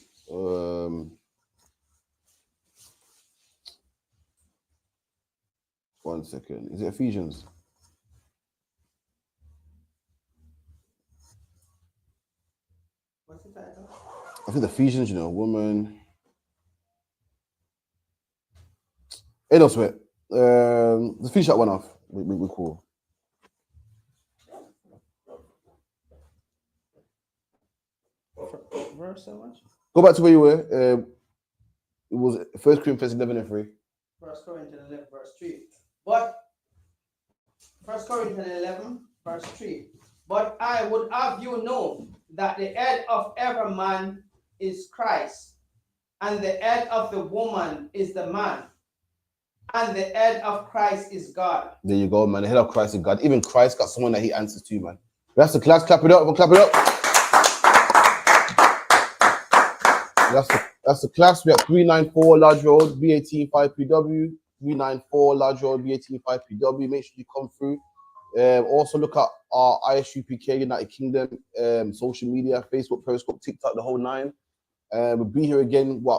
1 second. Is it Ephesians? What's the title? I think Ephesians, you know, woman. Hey, no sweat. Let's finish that one off. We're cool. Verse so much? Go back to where you were. It was 1 Corinthians 11:3. 1 Corinthians 11 verse 3. But 1 Corinthians 11 verse 3. But I would have you know that the head of every man is Christ, and the head of the woman is the man, and the head of Christ is God. There you go, man. The head of Christ is God. Even Christ got someone that he answers to, man. That's the class. Clap it up. We'll clap it up. That's the class. We at 394 Lodge Road, B18 5PW. 394 Lodge Road, B18 5PW. Make sure you come through. Also look at our ISUPK United Kingdom social media, Facebook, Periscope, TikTok, the whole 9. We'll be here again. We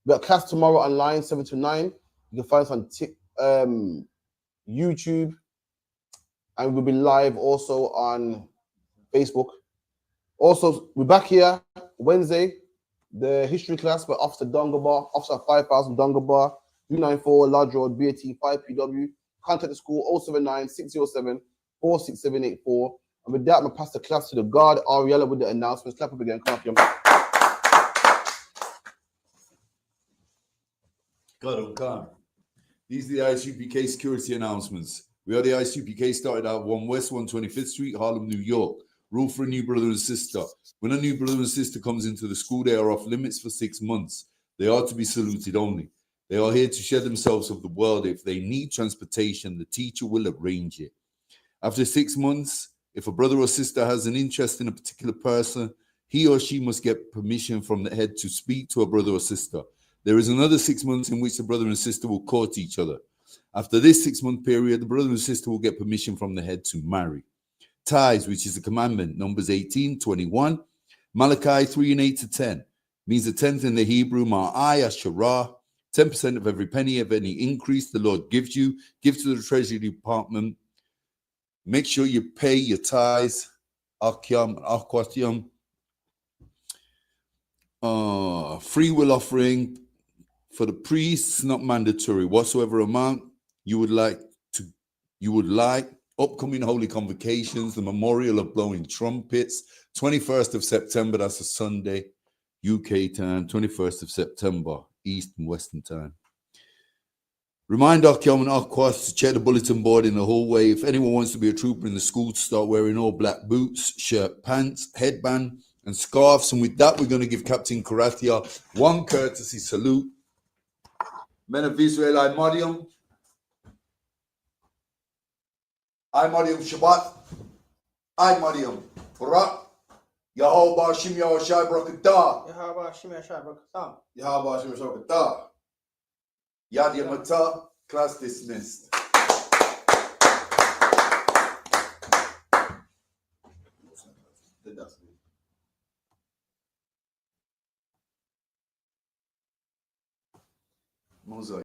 got class tomorrow online, 7 to 9. You can find us on YouTube, and we'll be live also on Facebook. Also, we're back here Wednesday, the history class by Officer Dungabar, Officer 5000 Dungabar, 394 Lodge Road, B18 5PW. Contact the school 079 607 46784. And with that, I'm going to pass the class to the guard, Ariella, with the announcements. Clap up again. Come on, God. These are the ISUPK security announcements. We are the ISUPK, started out 1 West 125th Street, Harlem, New York. Rule for a new brother and sister. When a new brother and sister comes into the school, they are off limits for 6 months. They are to be saluted only. They are here to share themselves of the world. If they need transportation, the teacher will arrange it. After 6 months, If a brother or sister has an interest in a particular person, he or she must get permission from the head to speak to a brother or sister. There is another 6 months in which the brother and sister will court each other. After this 6-month period, the brother and sister will get permission from the head to marry. Tithes, which is a commandment, Numbers 18:21. Malachi 3 and 8 to 10 means the tenth in the Hebrew, Ma'ai Asherah, 10% of every penny of any increase the Lord gives you, give to the Treasury Department. Make sure you pay your tithes, Akyam, Akwatium, free will offering for the priests, not mandatory. Whatsoever amount you would like, upcoming holy convocations, the memorial of blowing trumpets, 21st of September, that's a Sunday, UK time, 21st of September, East and Western time. Remind Akyam and Akwas to check the bulletin board in the hallway. If anyone wants to be a trooper in the school, to start wearing all black boots, shirt, pants, headband, and scarves. And with that, we're going to give Captain Karathia one courtesy salute. Men of Israel, I Mariam. I Mariam Shabbat. I Mariam Barak. Yahweh Shim Yahweh Shai Barakatah. Yahweh Shimei Shai Barakatah. Yahweh Shim Yahweh Barakatah. Yad Yamata, class dismissed. Mosaic.